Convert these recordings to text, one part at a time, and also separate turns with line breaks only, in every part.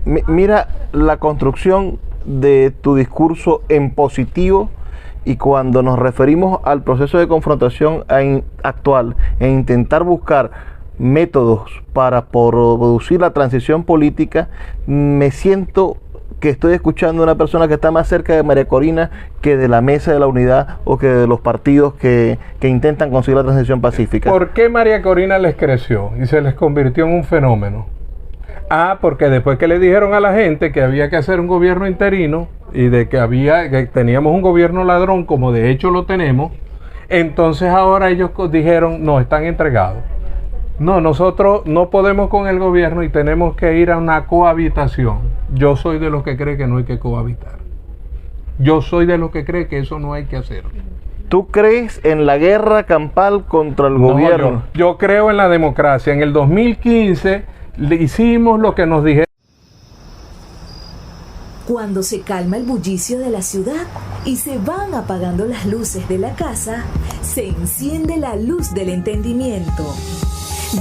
Mira la construcción de tu discurso en positivo, y cuando nos referimos al proceso de confrontación actual e intentar buscar métodos para producir la transición política, me siento que estoy escuchando a una persona que está más cerca de María Corina que de la Mesa de la Unidad o que de los partidos que intentan conseguir la transición pacífica.
¿Por qué María Corina les creció y se les convirtió en un fenómeno? Porque después que le dijeron a la gente que había que hacer un gobierno interino y de que teníamos un gobierno ladrón, como de hecho lo tenemos, entonces ahora ellos dijeron, no, están entregados. No, nosotros no podemos con el gobierno y tenemos que ir a una cohabitación. Yo soy de los que cree que no hay que cohabitar. Yo soy de los que cree que eso no hay que hacer.
¿Tú crees en la guerra campal contra el gobierno?
Yo creo en la democracia. En el 2015 le hicimos lo que nos dijeron.
Cuando se calma el bullicio de la ciudad y se van apagando las luces de la casa, se enciende la luz del entendimiento.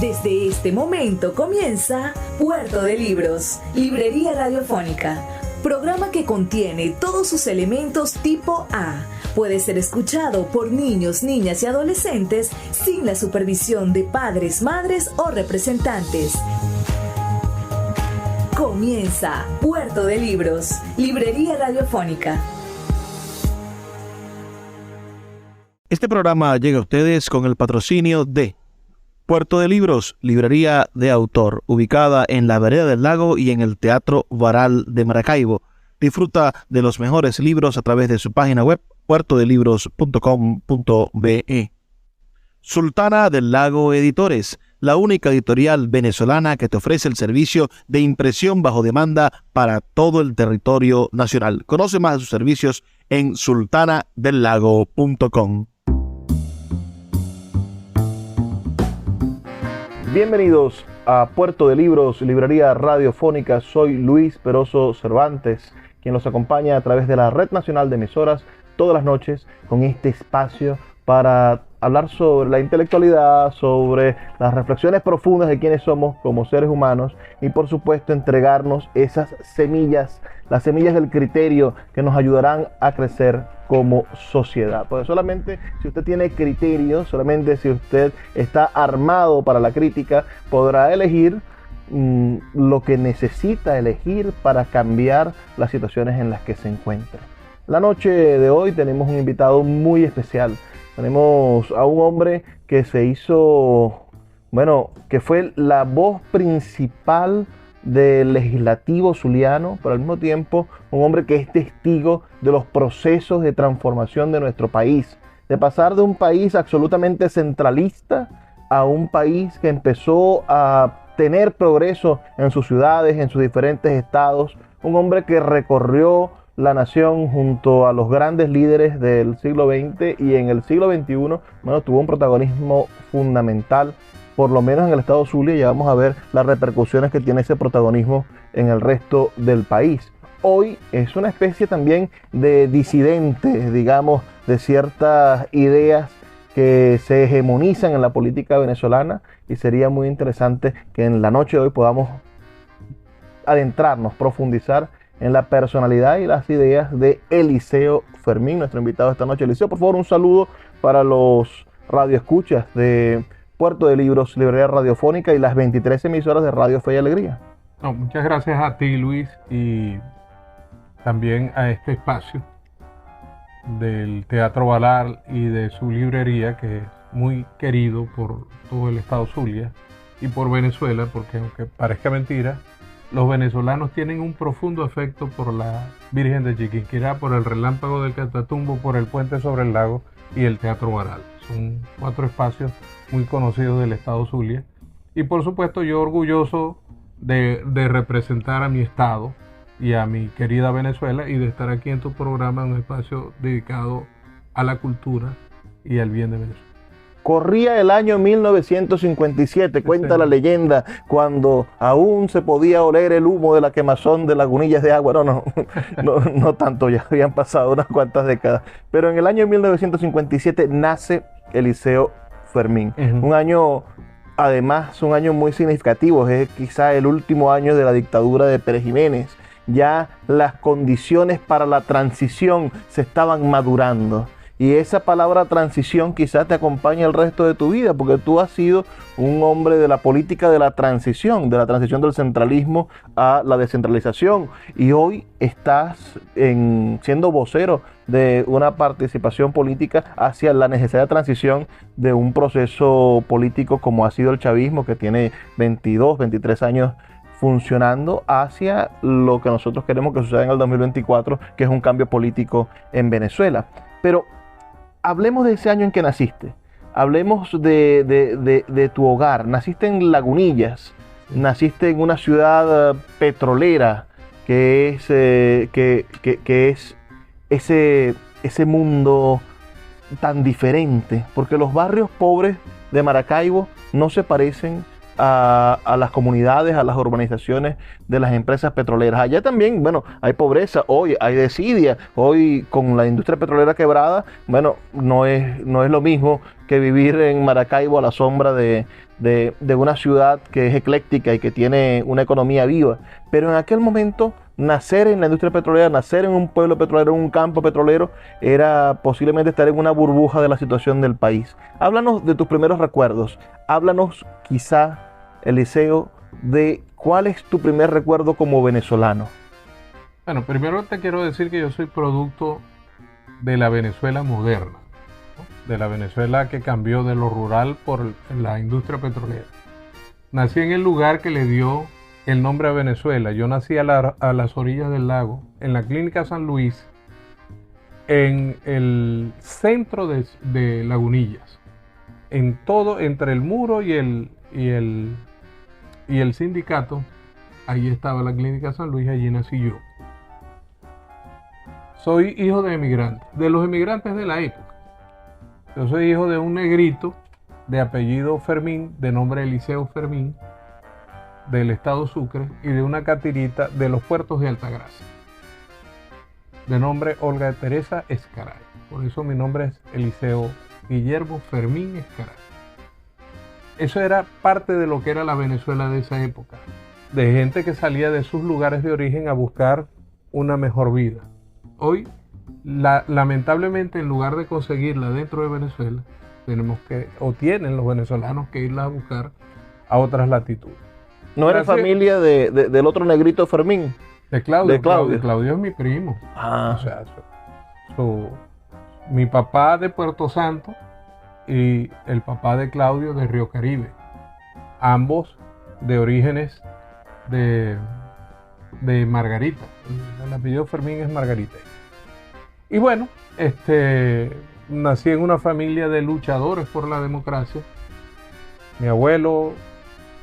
Desde este momento comienza Puerto de Libros, Librería Radiofónica, programa que contiene todos sus elementos tipo A. Puede ser escuchado por niños, niñas y adolescentes sin la supervisión de padres, madres o representantes. Comienza Puerto de Libros, Librería Radiofónica.
Este programa llega a ustedes con el patrocinio de Puerto de Libros, librería de autor, ubicada en la Vereda del Lago y en el Teatro Varal de Maracaibo. Disfruta de los mejores libros a través de su página web, puertodelibros.com.be. Sultana del Lago Editores, la única editorial venezolana que te ofrece el servicio de impresión bajo demanda para todo el territorio nacional. Conoce más de sus servicios en sultanadelago.com.
Bienvenidos a Puerto de Libros, Librería Radiofónica. Soy Luis Peroso Cervantes, quien los acompaña a través de la Red Nacional de Emisoras todas las noches con este espacio para hablar sobre la intelectualidad, sobre las reflexiones profundas de quiénes somos como seres humanos y por supuesto entregarnos esas semillas, las semillas del criterio que nos ayudarán a crecer como sociedad. Porque solamente si usted tiene criterio, solamente si usted está armado para la crítica, podrá elegir lo que necesita elegir para cambiar las situaciones en las que se encuentra. La noche de hoy tenemos un invitado muy especial. Tenemos a un hombre que se hizo, que fue la voz principal del legislativo zuliano, pero al mismo tiempo un hombre que es testigo de los procesos de transformación de nuestro país, de pasar de un país absolutamente centralista a un país que empezó a tener progreso en sus ciudades, en sus diferentes estados, un hombre que recorrió la nación junto a los grandes líderes del siglo XX y en el siglo XXI, tuvo un protagonismo fundamental, por lo menos en el estado Zulia, y vamos a ver las repercusiones que tiene ese protagonismo en el resto del país. Hoy es una especie también de disidente, digamos, de ciertas ideas que se hegemonizan en la política venezolana, y sería muy interesante que en la noche de hoy podamos adentrarnos, profundizar en la personalidad y las ideas de Eliseo Fermín, nuestro invitado esta noche. Eliseo, por favor, un saludo para los radioescuchas de Puerto de Libros, Librería Radiofónica y las 23 emisoras de Radio Fe y Alegría.
Muchas gracias a ti, Luis, y también a este espacio del Teatro Varal y de su librería, que es muy querido por todo el estado Zulia y por Venezuela, porque aunque parezca mentira, los venezolanos tienen un profundo afecto por la Virgen de Chiquinquirá, por el Relámpago del Catatumbo, por el Puente sobre el Lago y el Teatro Varal. Son 4 espacios muy conocidos del estado Zulia. Y por supuesto yo orgulloso de representar a mi estado y a mi querida Venezuela y de estar aquí en tu programa, en un espacio dedicado a la cultura y al bien de Venezuela.
Corría el año 1957, cuenta la leyenda, cuando aún se podía oler el humo de la quemazón de lagunillas de agua. No tanto, ya habían pasado unas cuantas décadas. Pero en el año 1957 nace Eliseo Fermín. Un año además son años muy significativos, es quizá el último año de la dictadura de Pérez Jiménez. Ya las condiciones para la transición se estaban madurando. Y esa palabra transición quizás te acompañe el resto de tu vida, porque tú has sido un hombre de la política de la transición del centralismo a la descentralización. Y hoy estás siendo vocero de una participación política hacia la necesaria transición de un proceso político como ha sido el chavismo, que tiene 22, 23 años funcionando, hacia lo que nosotros queremos que suceda en el 2024, que es un cambio político en Venezuela. Pero hablemos de ese año en que naciste. Hablemos de tu hogar. Naciste en Lagunillas. Naciste en una ciudad petrolera que es ese mundo tan diferente. Porque los barrios pobres de Maracaibo no se parecen a las comunidades, a las urbanizaciones de las empresas petroleras. Allá también, bueno, hay pobreza, hoy hay desidia, hoy con la industria petrolera quebrada, bueno, no es lo mismo que vivir en Maracaibo a la sombra de una ciudad que es ecléctica y que tiene una economía viva. Pero en aquel momento, nacer en la industria petrolera, nacer en un pueblo petrolero, en un campo petrolero, era posiblemente estar en una burbuja de la situación del país. Háblanos de tus primeros recuerdos. Háblanos, quizá, Eliseo, de cuál es tu primer recuerdo como venezolano.
Bueno, primero te quiero decir que yo soy producto de la Venezuela moderna, ¿no? De la Venezuela que cambió de lo rural por la industria petrolera. Nací en el lugar que le dio el nombre a Venezuela. Yo nací a las orillas del lago, en la Clínica San Luis, en el centro de Lagunillas, en todo, entre el muro y el sindicato. Ahí estaba la Clínica San Luis, allí nací yo. Soy hijo de emigrantes, de los emigrantes de la época. Yo soy hijo de un negrito de apellido Fermín, de nombre Eliseo Fermín, del estado Sucre, y de una catirita de los puertos de Altagracia, de nombre Olga Teresa Escaray. Por eso mi nombre es Eliseo Guillermo Fermín Escaray. Eso era parte de lo que era la Venezuela de esa época, de gente que salía de sus lugares de origen a buscar una mejor vida. Hoy, lamentablemente, en lugar de conseguirla dentro de Venezuela, tienen los venezolanos que irla a buscar a otras latitudes.
¿No eres familia del otro negrito Fermín?
De Claudio.
De Claudio.
Claudio es mi primo.
Ah.
O sea, mi papá de Puerto Santo y el papá de Claudio de Río Caribe. Ambos de orígenes de Margarita. El apellido Fermín es Margarita. Y bueno, nací en una familia de luchadores por la democracia. Mi abuelo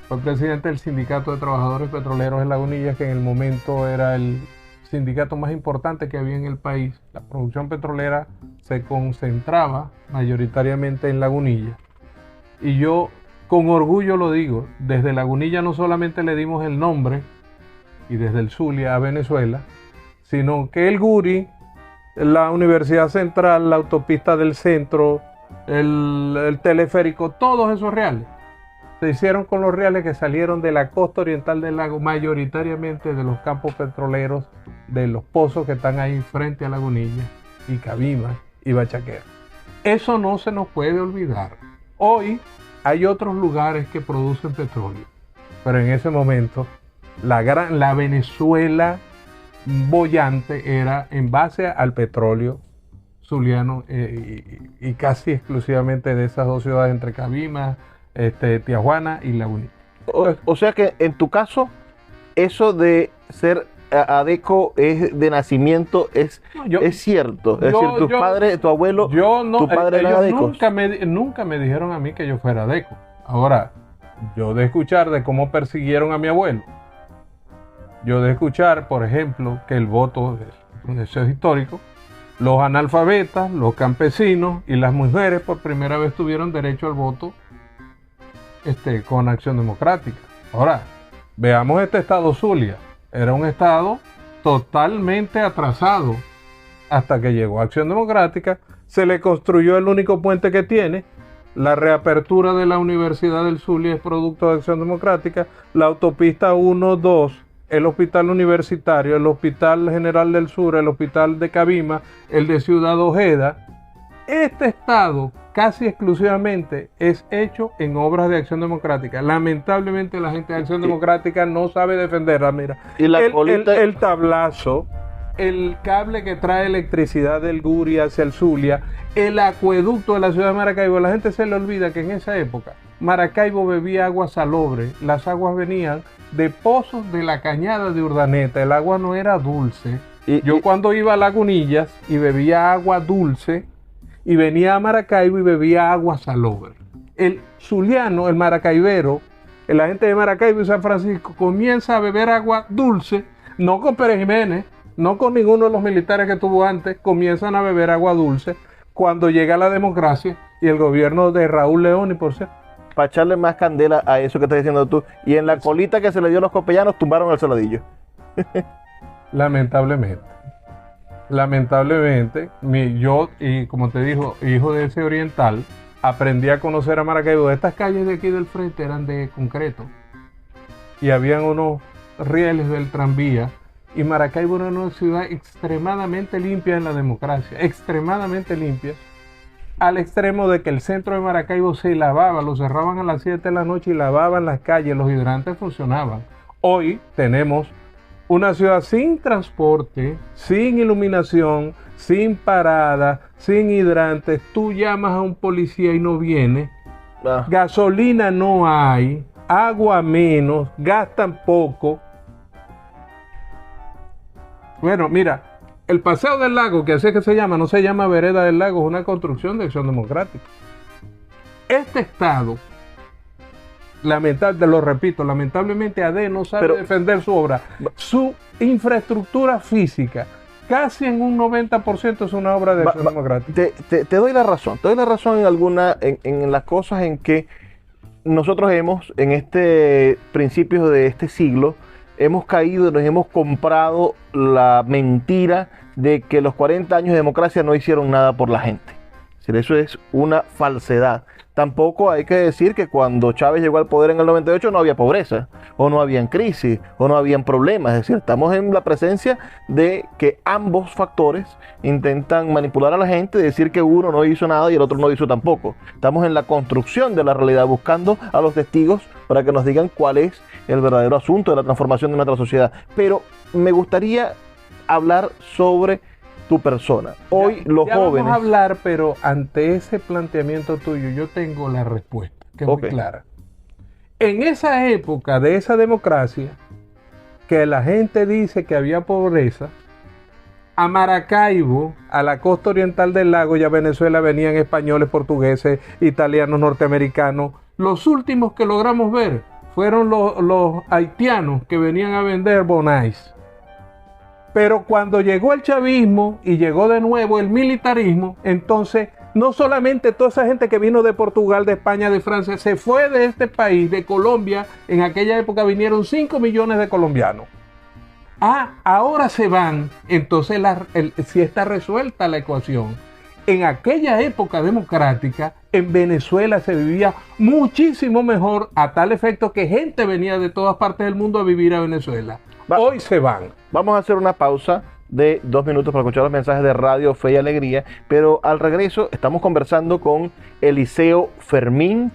fue presidente del Sindicato de Trabajadores Petroleros en Lagunillas, que en el momento era el sindicato más importante que había en el país. La producción petrolera se concentraba mayoritariamente en Lagunillas. Y yo con orgullo lo digo, desde Lagunillas no solamente le dimos el nombre, y desde el Zulia a Venezuela, sino que el Guri, la Universidad Central, la autopista del centro, el teleférico, todos esos reales se hicieron con los reales que salieron de la costa oriental del lago, mayoritariamente de los campos petroleros, de los pozos que están ahí frente a Lagunilla, y Cabima y Bachaquero. Eso no se nos puede olvidar. Hoy hay otros lugares que producen petróleo, pero en ese momento la Venezuela boyante era en base al petróleo zuliano, y casi exclusivamente de esas dos ciudades, entre Cabima, Tijuana y Lagunilla.
O sea que en tu caso, eso de ser adeco es de nacimiento, es cierto. Es decir, tus padres, tu abuelo, tu padre eran adecos.
Nunca me dijeron a mí que yo fuera adeco. Ahora, yo de escuchar de cómo persiguieron a mi abuelo, yo de escuchar, por ejemplo, que el voto, eso es histórico, los analfabetas, los campesinos y las mujeres por primera vez tuvieron derecho al voto con Acción Democrática. Ahora, veamos este estado Zulia. Era un estado totalmente atrasado hasta que llegó Acción Democrática, se le construyó el único puente que tiene, La reapertura de la Universidad del Zulia es producto de Acción Democrática. La autopista 1, 2, el hospital universitario, el Hospital General del Sur, el hospital de Cabima, el de Ciudad Ojeda. Este estado casi exclusivamente es hecho en obras de Acción Democrática. Lamentablemente la gente de Acción Democrática no sabe defenderla. Mira,
y la
el tablazo, el cable que trae electricidad del Guri hacia el Zulia, el acueducto de la ciudad de Maracaibo. La gente se le olvida que en esa época Maracaibo bebía agua salobre. Las aguas venían de pozos de la cañada de Urdaneta. El agua no era dulce. Yo cuando iba a Lagunillas y bebía agua dulce, y venía a Maracaibo y bebía agua salobre. El zuliano, el maracaibero, la gente de Maracaibo y San Francisco comienza a beber agua dulce, no con Pérez Jiménez, no con ninguno de los militares que tuvo antes, comienzan a beber agua dulce cuando llega la democracia y el gobierno de Raúl León y por ser.
Para echarle más candela a eso que estás diciendo tú. Y en la colita que se le dio a los copellanos tumbaron el saladillo.
Lamentablemente, yo, y como te dijo, hijo de ese oriental, aprendí a conocer a Maracaibo. Estas calles de aquí del frente eran de concreto y habían unos rieles del tranvía, y Maracaibo era una ciudad extremadamente limpia en la democracia, extremadamente limpia, al extremo de que el centro de Maracaibo se lavaba, lo cerraban a las 7 de la noche y lavaban las calles, los hidrantes funcionaban. Hoy tenemos una ciudad sin transporte, sin iluminación, sin parada, sin hidrantes. Tú llamas a un policía y no viene. Gasolina no hay, agua menos, gastan poco. Bueno, mira, el Paseo del Lago, que así es que se llama, no se llama Vereda del Lago, es una construcción de Acción Democrática. Este estado, lamentablemente AD no sabe defender su obra. Su infraestructura física, casi en un 90% es una obra de Acción Democrática.
Te doy la razón. En las cosas en que nosotros en principios de este siglo, hemos caído, nos hemos comprado la mentira de que los 40 años de democracia no hicieron nada por la gente. Eso es una falsedad. Tampoco hay que decir que cuando Chávez llegó al poder en el 98 no había pobreza, o no habían crisis, o no habían problemas. Es decir, estamos en la presencia de que ambos factores intentan manipular a la gente, decir que uno no hizo nada y el otro no hizo tampoco. Estamos en la construcción de la realidad, buscando a los testigos para que nos digan cuál es el verdadero asunto de la transformación de nuestra sociedad. Pero me gustaría hablar sobre tu persona. Hoy los jóvenes...
Vamos a hablar, pero ante ese planteamiento tuyo yo tengo la respuesta, que es muy clara. En esa época de esa democracia, que la gente dice que había pobreza, a Maracaibo, a la costa oriental del lago y a Venezuela venían españoles, portugueses, italianos, norteamericanos. Los últimos que logramos ver fueron los haitianos que venían a vender bonais. Pero cuando llegó el chavismo y llegó de nuevo el militarismo, entonces no solamente toda esa gente que vino de Portugal, de España, de Francia, se fue de este país, de Colombia. En aquella época vinieron 5 millones de colombianos. Ahora se van. Entonces si está resuelta la ecuación. En aquella época democrática, en Venezuela se vivía muchísimo mejor, a tal efecto que gente venía de todas partes del mundo a vivir a Venezuela. Hoy se van.
Vamos a hacer una pausa de 2 minutos para escuchar los mensajes de Radio Fe y Alegría, pero al regreso estamos conversando con Eliseo Fermín.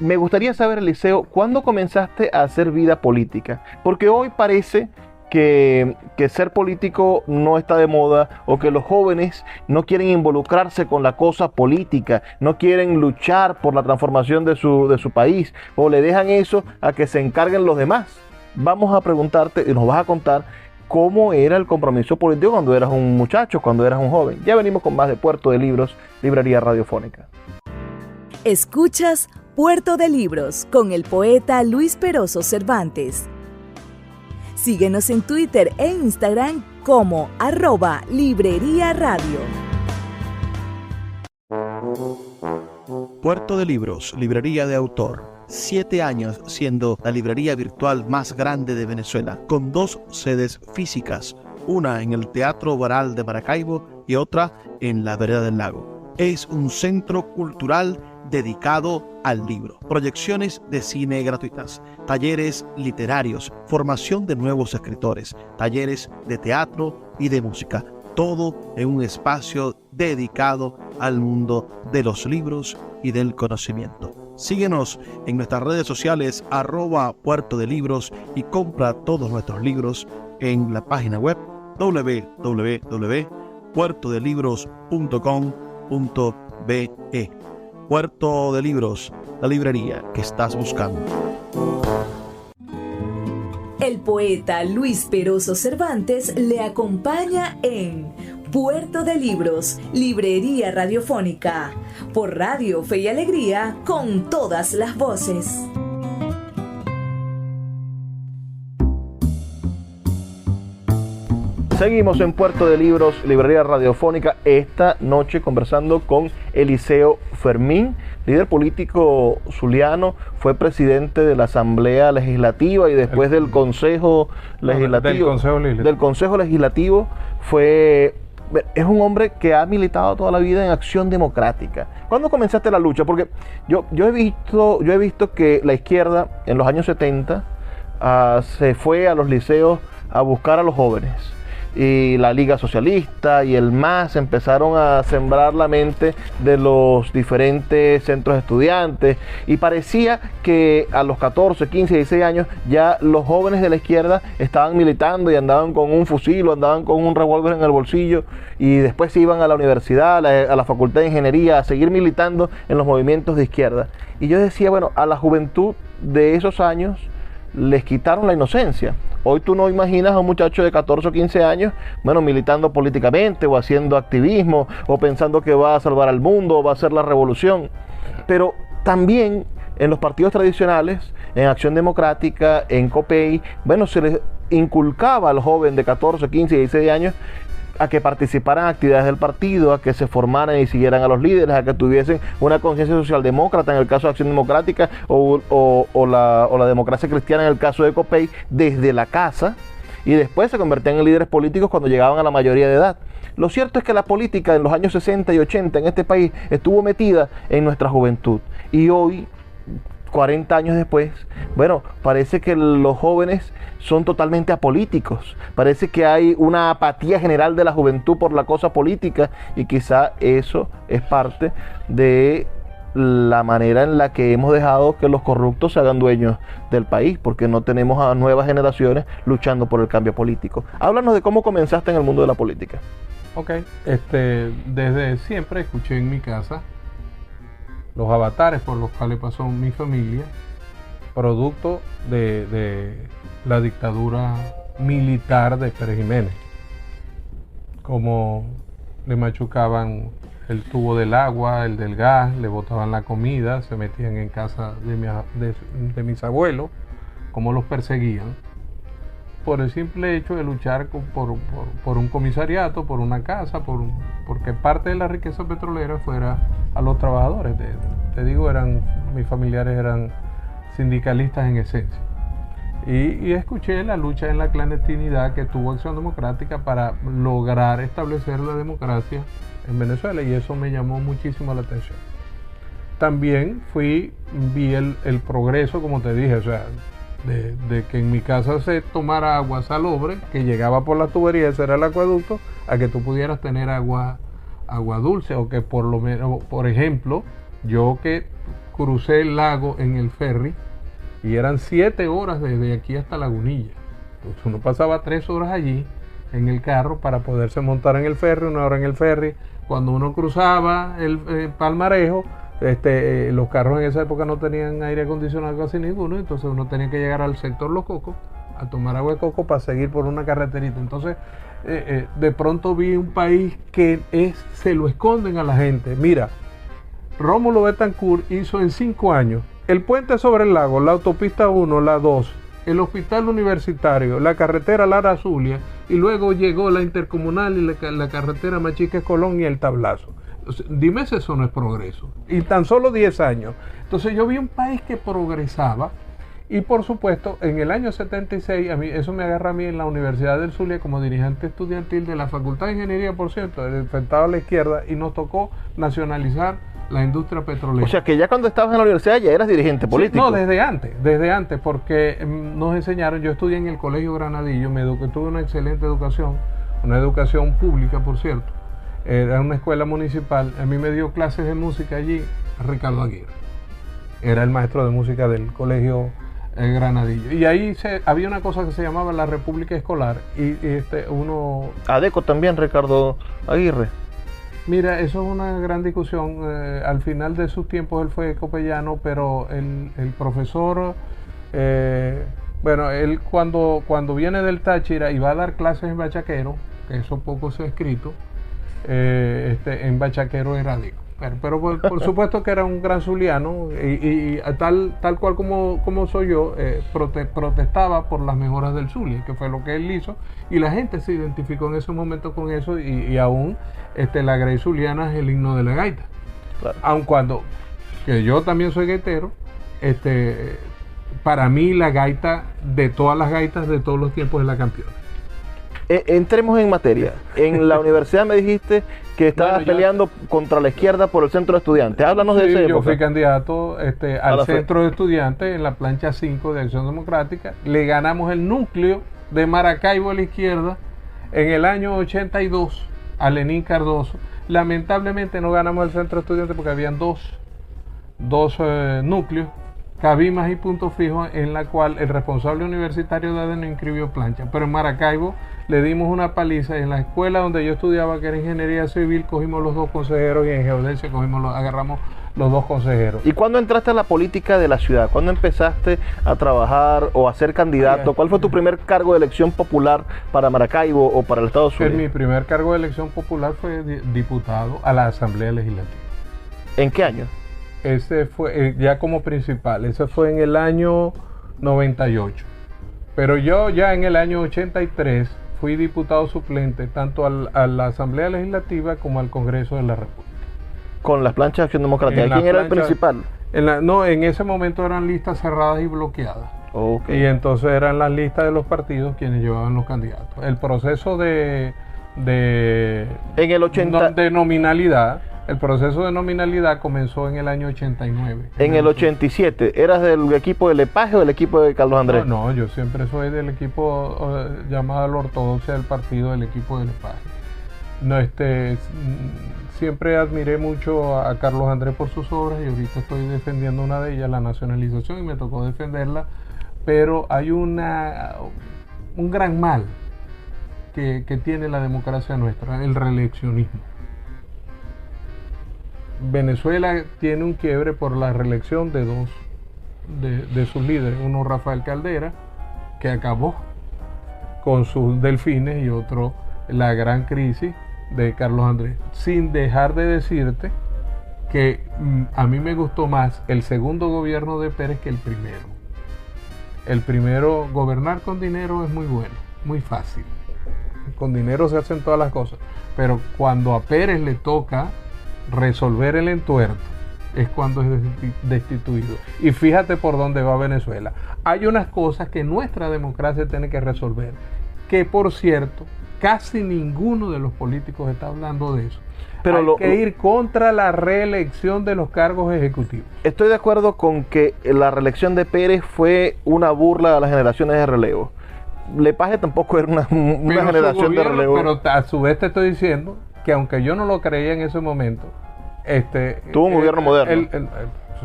Me gustaría saber, Eliseo, ¿cuándo comenzaste a hacer vida política? Porque hoy parece que ser político no está de moda, o que los jóvenes no quieren involucrarse con la cosa política, no quieren luchar por la transformación de su país, o le dejan eso a que se encarguen los demás. Vamos a preguntarte y nos vas a contar cómo era el compromiso político cuando eras un muchacho, cuando eras un joven. Ya venimos con más de Puerto de Libros, Librería Radiofónica.
Escuchas Puerto de Libros con el poeta Luis Peroso Cervantes. Síguenos en Twitter e Instagram como @Librería Radio.
Puerto de Libros, librería de autor. 7 años siendo la librería virtual más grande de Venezuela, con 2 sedes físicas, una en el Teatro Varal de Maracaibo y otra en la Vereda del Lago. Es un centro cultural dedicado al libro. Proyecciones de cine gratuitas, talleres literarios, formación de nuevos escritores, talleres de teatro y de música. Todo en un espacio dedicado al mundo de los libros y del conocimiento. Síguenos en nuestras redes sociales @Puerto de Libros y compra todos nuestros libros en la página web www.puertodelibros.com.be. Puerto de Libros, la librería que estás buscando.
El poeta Luis Peroso Cervantes le acompaña en Puerto de Libros, librería radiofónica, por Radio Fe y Alegría, con todas las voces.
Seguimos en Puerto de Libros, librería radiofónica, esta noche conversando con Eliseo Fermín, líder político zuliano, fue presidente de la Asamblea Legislativa y después del Consejo Legislativo. Del Consejo Legislativo es un hombre que ha militado toda la vida en Acción Democrática. ¿Cuándo comenzaste la lucha? Porque yo he visto que la izquierda en los años 70 se fue a los liceos a buscar a los jóvenes. Y la Liga Socialista y el MAS empezaron a sembrar la mente de los diferentes centros de estudiantes y parecía que a los 14, 15, 16 años ya los jóvenes de la izquierda estaban militando y andaban con un fusil o andaban con un revólver en el bolsillo y después se iban a la universidad, a la Facultad de Ingeniería a seguir militando en los movimientos de izquierda. Y yo decía, bueno, a la juventud de esos años les quitaron la inocencia. Hoy tú no imaginas a un muchacho de 14 o 15 años, bueno, militando políticamente o haciendo activismo o pensando que va a salvar al mundo o va a hacer la revolución. Pero también en los partidos tradicionales, en Acción Democrática, en COPEI, bueno, se les inculcaba al joven de 14, 15, 16 años a que participaran en actividades del partido, a que se formaran y siguieran a los líderes, a que tuviesen una conciencia socialdemócrata en el caso de Acción Democrática o la democracia cristiana en el caso de COPEI, desde la casa, y después se convertían en líderes políticos cuando llegaban a la mayoría de edad. Lo cierto es que la política en los años 60 y 80 en este país estuvo metida en nuestra juventud y hoy, 40 años después, bueno, parece que los jóvenes son totalmente apolíticos. Parece que hay una apatía general de la juventud por la cosa política y quizá eso es parte de la manera en la que hemos dejado que los corruptos se hagan dueños del país, porque no tenemos a nuevas generaciones luchando por el cambio político. Háblanos de cómo comenzaste en el mundo de la política.
Ok, desde siempre escuché en mi casa los avatares por los cuales pasó mi familia, producto de la dictadura militar de Pérez Jiménez. Como le machucaban el tubo del agua, el del gas, le botaban la comida, se metían en casa de mis abuelos, como los perseguían, por el simple hecho de luchar por un comisariato, por una casa, porque parte de la riqueza petrolera fuera a los trabajadores. Te digo, mis familiares eran sindicalistas en esencia. Y escuché la lucha en la clandestinidad que tuvo Acción Democrática para lograr establecer la democracia en Venezuela, y eso me llamó muchísimo la atención. También vi el progreso, como te dije, o sea, de que en mi casa se tomara agua salobre, que llegaba por la tubería, ese era el acueducto, a que tú pudieras tener agua dulce, o que por lo menos, por ejemplo, yo que crucé el lago en el ferry, y eran 7 horas desde aquí hasta Lagunilla. Entonces uno pasaba 3 horas allí en el carro para poderse montar en el ferry, 1 hora en el ferry. Cuando uno cruzaba el Palmarejo, los carros en esa época no tenían aire acondicionado casi ninguno, entonces uno tenía que llegar al sector Los Cocos a tomar agua de coco para seguir por una carreterita. Entonces de pronto vi un país que se lo esconden a la gente. Mira, Rómulo Betancourt hizo en 5 años el puente sobre el lago, la autopista 1, la 2, el hospital universitario, la carretera Lara Zulia, y luego llegó la intercomunal y la carretera Machiques Colón y el Tablazo. Entonces, dime si eso no es progreso. Y tan solo 10 años. Entonces yo vi un país que progresaba, y por supuesto, en el año 76, eso me agarra a mí en la Universidad del Zulia como dirigente estudiantil de la Facultad de Ingeniería, por cierto, enfrentado a la izquierda, y nos tocó nacionalizar la industria petrolera.
O sea que ya cuando estabas en la universidad ya eras dirigente político.
Sí, no, desde antes, porque nos enseñaron, yo estudié en el Colegio Granadillo, tuve una excelente educación, una educación pública, por cierto, era una escuela municipal, a mí me dio clases de música allí Ricardo Aguirre, era el maestro de música del Colegio Granadillo, y ahí había una cosa que se llamaba la República Escolar, y uno...
ADECO también, Ricardo Aguirre.
Mira, eso es una gran discusión. Al final de sus tiempos él fue copellano, pero el profesor, bueno, él cuando viene del Táchira y va a dar clases en Bachaquero, que eso poco se ha escrito, en Bachaquero era ADECO. Pero por supuesto que era un gran zuliano y tal cual como soy yo, protestaba por las mejoras del Zulia, que fue lo que él hizo, y la gente se identificó en ese momento con eso, y aún la Grey Zuliana es el himno de la gaita. Claro. Aun cuando, que yo también soy gaitero, para mí la gaita, de todas las gaitas de todos los tiempos, es la campeona.
Entremos en materia. En la universidad me dijiste que estabas peleando contra la izquierda por el centro de estudiantes. Háblanos de esa época.
Yo fui candidato al centro de estudiantes en la plancha 5 de Acción Democrática. Le ganamos el núcleo de Maracaibo a la izquierda en el año 82 a Lenín Cardoso. Lamentablemente no ganamos el centro de estudiantes porque habían dos núcleos, Cabimas y Punto Fijo, en la cual el responsable universitario de ADE no inscribió plancha. Pero en Maracaibo le dimos una paliza, y en la escuela donde yo estudiaba, que era ingeniería civil, cogimos los 2 consejeros, y en geodesia agarramos los 2 consejeros.
¿Y cuándo entraste a la política de la ciudad? ¿Cuándo empezaste a trabajar o a ser candidato? ¿Cuál fue tu primer cargo de elección popular para Maracaibo o para el Estado Zulia?
Mi primer cargo de elección popular fue diputado a la Asamblea Legislativa.
¿En qué año?
Ese fue ya como principal, ese fue en el año 98. Pero yo ya en el año 83 fui diputado suplente tanto a la Asamblea Legislativa como al Congreso de la República.
Con las planchas de Acción Democrática. ¿Quién era el principal?
No, en ese momento eran listas cerradas y bloqueadas.
Okay.
Y entonces eran las listas de los partidos quienes llevaban los candidatos. El proceso de nominalidad. El proceso de nominalidad comenzó en el año 89.
En el 87, ¿eras del equipo de Lepage o del equipo de Carlos Andrés?
No, yo siempre soy del equipo llamado la ortodoxia del partido, del equipo de Lepage. Siempre admiré mucho a Carlos Andrés por sus obras, y ahorita estoy defendiendo una de ellas, la nacionalización, y me tocó defenderla, pero hay un gran mal que tiene la democracia nuestra, el reeleccionismo. Venezuela tiene un quiebre por la reelección de dos de sus líderes, uno Rafael Caldera, que acabó con sus delfines, y otro la gran crisis de Carlos Andrés, sin dejar de decirte que a mí me gustó más el segundo gobierno de Pérez que el primero. El primero, gobernar con dinero es muy bueno, muy fácil, con dinero se hacen todas las cosas, pero cuando a Pérez le toca resolver el entuerto es cuando es destituido. Y fíjate por dónde va Venezuela. Hay unas cosas que nuestra democracia tiene que resolver, que por cierto casi ninguno de los políticos está hablando de eso. Pero hay que ir contra la reelección de los cargos ejecutivos. Estoy
de acuerdo con que la reelección de Pérez fue una burla a las generaciones de relevo. Lepage tampoco era una generación de relevo.
Pero a su vez te estoy diciendo que aunque yo no lo creía en ese momento,
tuvo un gobierno moderno.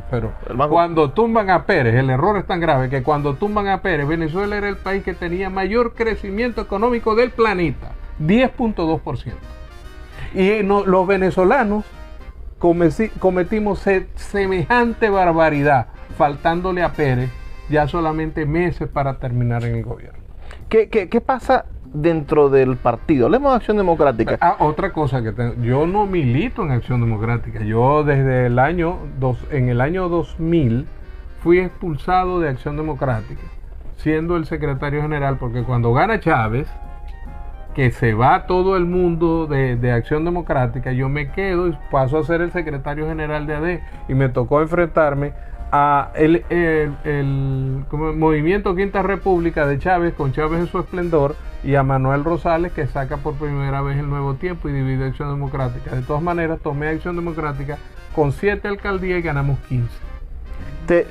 Pero cuando tumban a Pérez, el error es tan grave que cuando tumban a Pérez, Venezuela era el país que tenía mayor crecimiento económico del planeta, 10.2%. Y los venezolanos cometimos semejante barbaridad, faltándole a Pérez ya solamente meses para terminar en el gobierno.
¿Qué pasa dentro del partido? Hablemos de Acción Democrática.
Otra cosa yo no milito en Acción Democrática. Yo desde el año 2000 fui expulsado de Acción Democrática, siendo el secretario general, porque cuando gana Chávez, que se va todo el mundo de Acción Democrática, yo me quedo y paso a ser el secretario general de AD, y me tocó enfrentarme a el movimiento Quinta República de Chávez, con Chávez en su esplendor, y a Manuel Rosales, que saca por primera vez el Nuevo Tiempo y divide Acción Democrática. De todas maneras, tomé Acción Democrática con 7 alcaldías y ganamos 15.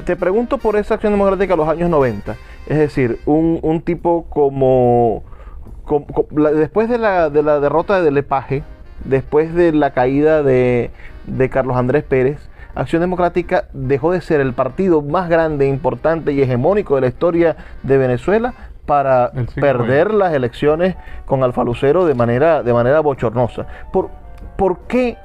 Te pregunto por esa Acción Democrática de los años 90. Es decir, un tipo después de la derrota de Lepage, después de la caída de Carlos Andrés Pérez, Acción Democrática dejó de ser el partido más grande, importante y hegemónico de la historia de Venezuela para perder las elecciones con Alfa Lucero de manera bochornosa. ¿Por qué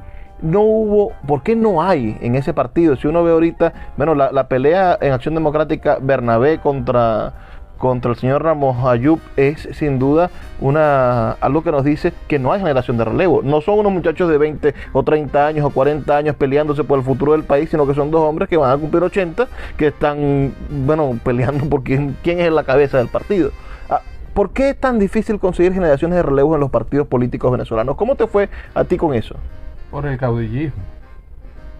no hay en ese partido? Si uno ve ahorita, bueno, la pelea en Acción Democrática Bernabé contra el señor Ramos Ayub es sin duda algo que nos dice que no hay generación de relevo. No son unos muchachos de 20 o 30 años o 40 años peleándose por el futuro del país, sino que son dos hombres que van a cumplir 80, que están, peleando por quién es la cabeza del partido. ¿Por qué es tan difícil conseguir generaciones de relevos en los partidos políticos venezolanos? ¿Cómo te fue a ti con eso?
Por el caudillismo.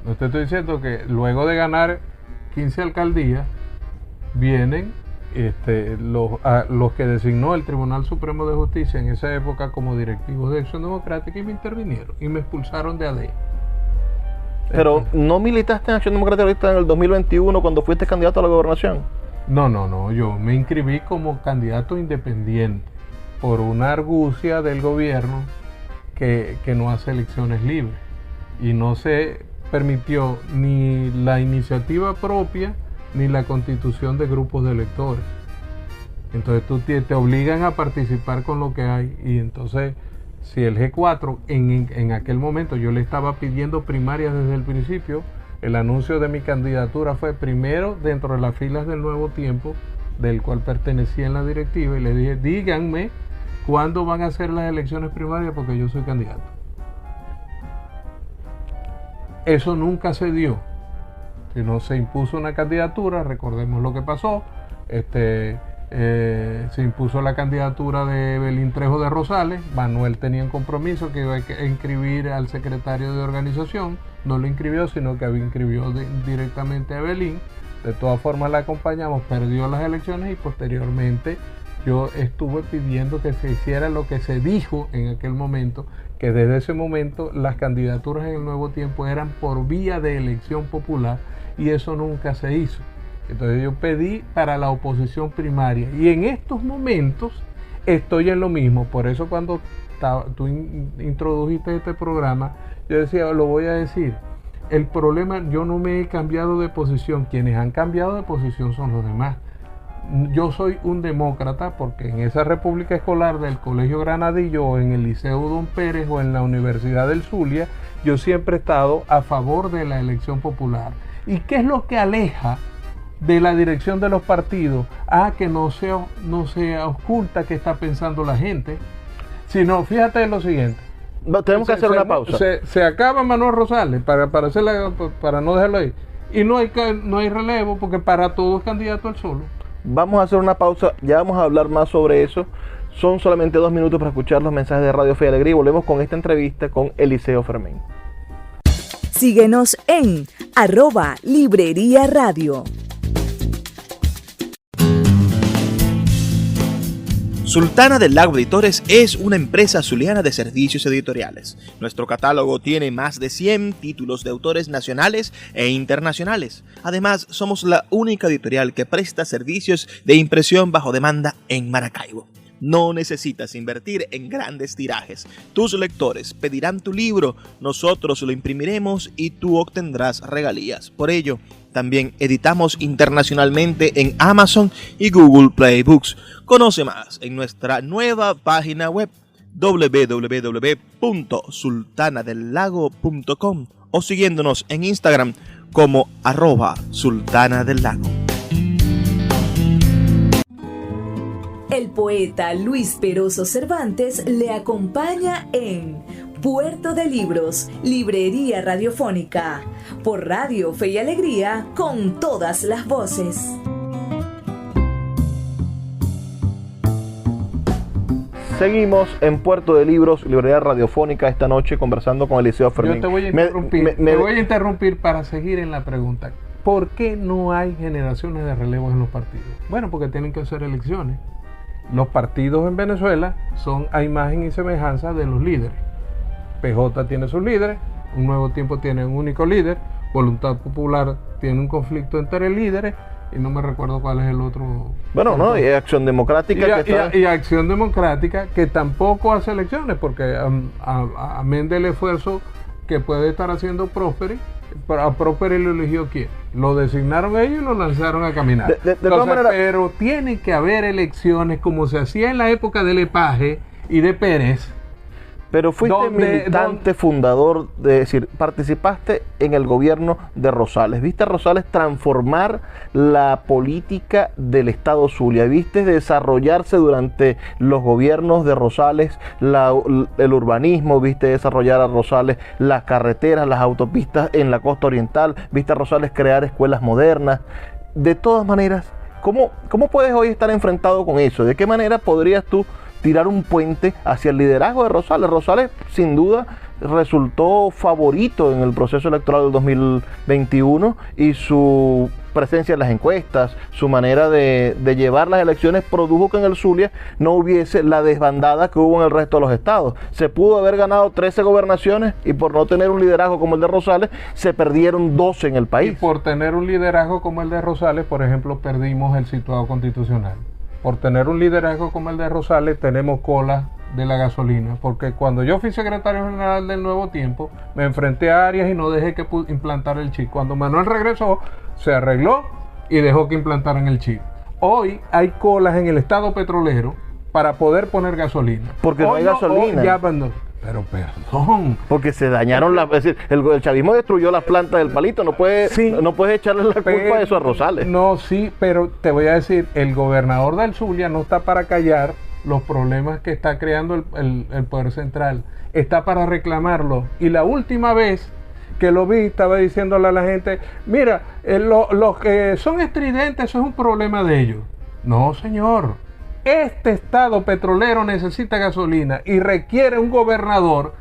No te estoy diciendo que luego de ganar 15 alcaldías vienen los que designó el Tribunal Supremo de Justicia en esa época como directivos de Acción Democrática y me intervinieron y me expulsaron de AD.
Pero ¿no militaste en Acción Democrática ahorita en el 2021 cuando fuiste candidato a la gobernación?
No, yo me inscribí como candidato independiente por una argucia del gobierno que no hace elecciones libres y no se permitió ni la iniciativa propia ni la constitución de grupos de electores. Entonces te obligan a participar con lo que hay y entonces si el G4 en aquel momento yo le estaba pidiendo primarias desde el principio, el anuncio de mi candidatura fue primero dentro de las filas del Nuevo Tiempo, del cual pertenecía en la directiva, y le dije, díganme cuándo van a ser las elecciones primarias porque yo soy candidato. Eso nunca se dio. Si no se impuso una candidatura, recordemos lo que pasó, se impuso la candidatura de Belín Trejo de Rosales. Manuel tenía un compromiso que iba a inscribir al secretario de organización, no lo inscribió, sino que inscribió directamente a Belín. De todas formas la acompañamos, perdió las elecciones y posteriormente yo estuve pidiendo que se hiciera lo que se dijo en aquel momento, que desde ese momento las candidaturas en el Nuevo Tiempo eran por vía de elección popular y eso nunca se hizo. Entonces yo pedí para la oposición primaria y en estos momentos estoy en lo mismo. Por eso cuando tú introdujiste este programa, yo decía, lo voy a decir, el problema, yo no me he cambiado de posición, quienes han cambiado de posición son los demás. Yo soy un demócrata porque en esa república escolar del Colegio Granadillo o en el Liceo Don Pérez o en la Universidad del Zulia, yo siempre he estado a favor de la elección popular. ¿Y qué es lo que aleja de la dirección de los partidos? Que no se oculta qué está pensando la gente, sino fíjate en lo siguiente.
Tenemos que hacer una pausa.
Se acaba Manuel Rosales para no dejarlo ahí y no hay relevo porque para todos es candidato al solo.
Vamos a hacer una pausa, ya vamos a hablar más sobre eso. Son solamente 2 minutos para escuchar los mensajes de Radio Fe y Alegría y volvemos con esta entrevista con Eliseo Fermín.
Síguenos en @Librería Radio.
Sultana del Lago Editores es una empresa zuliana de servicios editoriales. Nuestro catálogo tiene más de 100 títulos de autores nacionales e internacionales. Además, somos la única editorial que presta servicios de impresión bajo demanda en Maracaibo. No necesitas invertir en grandes tirajes. Tus lectores pedirán tu libro, nosotros lo imprimiremos y tú obtendrás regalías. Por ello, también editamos internacionalmente en Amazon y Google Play Books. Conoce más en nuestra nueva página web www.sultanadelago.com o siguiéndonos en Instagram como @sultanadelago.
El poeta Luis Peroso Cervantes le acompaña en Puerto de Libros, Librería Radiofónica, por Radio Fe y Alegría, con todas las voces.
Seguimos en Puerto de Libros, Librería Radiofónica, esta noche conversando con Eliseo Fermín.
Yo te voy a interrumpir, voy a interrumpir para seguir en la pregunta. ¿Por qué no hay generaciones de relevos en los partidos? Bueno, porque tienen que hacer elecciones. los partidos en Venezuela son a imagen y semejanza de los líderes. PJ tiene sus líderes, Un Nuevo Tiempo tiene un único líder, Voluntad Popular tiene un conflicto entre líderes, y no me recuerdo cuál es el otro.
Bueno, no, y Acción Democrática
y Acción Democrática, que tampoco hace elecciones, porque amén del esfuerzo que puede estar haciendo Prosperi, a Prosperi lo eligió ¿quién? Lo designaron ellos y lo lanzaron a caminar. Entonces, pero tiene que haber elecciones como se hacía en la época de Lepage y de Pérez.
Pero fuiste militante fundador, de decir, participaste en el gobierno de Rosales, viste a Rosales transformar la política del Estado Zulia, viste desarrollarse durante los gobiernos de Rosales el urbanismo, viste desarrollar a Rosales las carreteras, las autopistas en la costa oriental, viste a Rosales crear escuelas modernas. De todas maneras, ¿cómo puedes hoy estar enfrentado con eso? ¿De qué manera podrías tú tirar un puente hacia el liderazgo de Rosales? Rosales, sin duda, resultó favorito en el proceso electoral del 2021 y su presencia en las encuestas, su manera de llevar las elecciones produjo que en el Zulia no hubiese la desbandada que hubo en el resto de los estados. Se pudo haber ganado 13 gobernaciones y por no tener un liderazgo como el de Rosales, se perdieron 12 en el país.
Y por tener un liderazgo como el de Rosales, por ejemplo, perdimos el situado constitucional. Por tener un liderazgo como el de Rosales, tenemos cola de la gasolina, porque cuando yo fui secretario general del Nuevo Tiempo, me enfrenté a Arias y no dejé que implantara el chip. Cuando Manuel regresó, se arregló y dejó que implantaran el chip. Hoy hay colas en el estado petrolero para poder poner gasolina.
Porque hoy no hay gasolina.
Pero perdón.
Porque se dañaron es decir, el chavismo destruyó las plantas del Palito, no puedes echarle la culpa de eso a Rosales.
No, sí, pero te voy a decir, el gobernador del Zulia no está para callar los problemas que está creando el Poder Central, está para reclamarlo. Y la última vez que lo vi, estaba diciéndole a la gente, mira, los que son estridentes, eso es un problema de ellos. No, señor. Este estado petrolero necesita gasolina y requiere un gobernador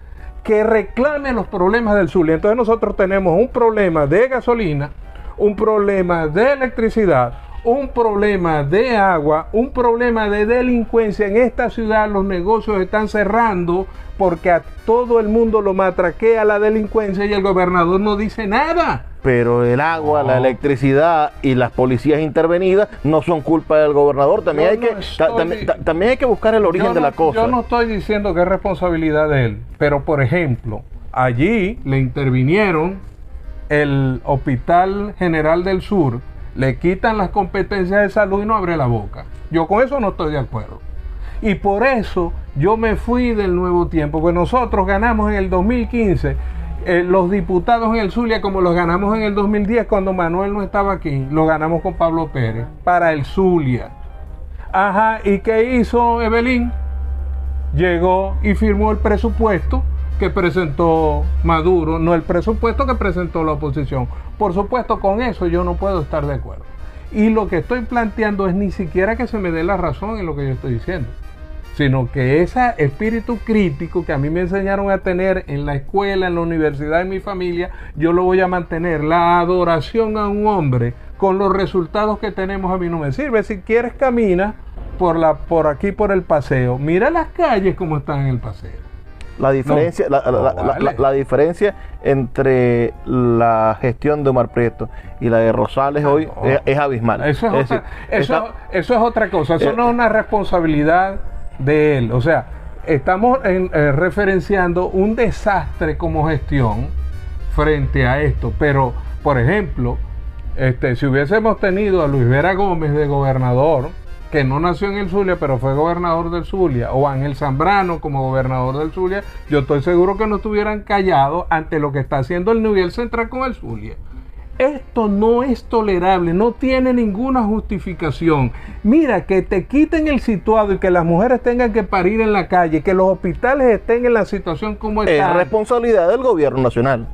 que reclame los problemas del Zulia. Entonces nosotros tenemos un problema de gasolina, un problema de electricidad, un problema de agua, un problema de delincuencia. En esta ciudad los negocios están cerrando porque a todo el mundo lo matraquea la delincuencia y el gobernador no dice nada.
Pero el agua, la electricidad y las policías intervenidas no son culpa del gobernador. También hay que buscar el origen de la cosa.
Yo no estoy diciendo que es responsabilidad de él, pero por ejemplo, allí le intervinieron el Hospital General del Sur, le quitan las competencias de salud y no abre la boca. Yo con eso no estoy de acuerdo. Y por eso yo me fui del Nuevo Tiempo, porque nosotros ganamos en el 2015 los diputados en el Zulia como los ganamos en el 2010 cuando Manuel no estaba aquí, lo ganamos con Pablo Pérez, para el Zulia. Ajá, ¿y qué hizo Evelyn? Llegó y firmó el presupuesto que presentó Maduro, no el presupuesto que presentó la oposición. Por supuesto, con eso yo no puedo estar de acuerdo. Y lo que estoy planteando es ni siquiera que se me dé la razón en lo que yo estoy diciendo, sino que ese espíritu crítico que a mí me enseñaron a tener en la escuela, en la universidad, en mi familia, yo lo voy a mantener. La adoración a un hombre con los resultados que tenemos a mí no me sirve. Si quieres, camina por aquí, por el paseo. Mira las calles como están en el paseo.
La diferencia, la diferencia entre la gestión de Omar Prieto y la de Rosales hoy es abismal.
Eso es otra cosa. Eso no es una responsabilidad de él. O sea, estamos referenciando un desastre como gestión frente a esto. Pero, por ejemplo, si hubiésemos tenido a Luis Vera Gómez de gobernador, que no nació en el Zulia, pero fue gobernador del Zulia, o Ángel Zambrano como gobernador del Zulia, yo estoy seguro que no estuvieran callados ante lo que está haciendo el nivel central con el Zulia. Esto no es tolerable, no tiene ninguna justificación. Mira, que te quiten el situado y que las mujeres tengan que parir en la calle, que los hospitales estén en la situación como están.
Es responsabilidad del gobierno nacional.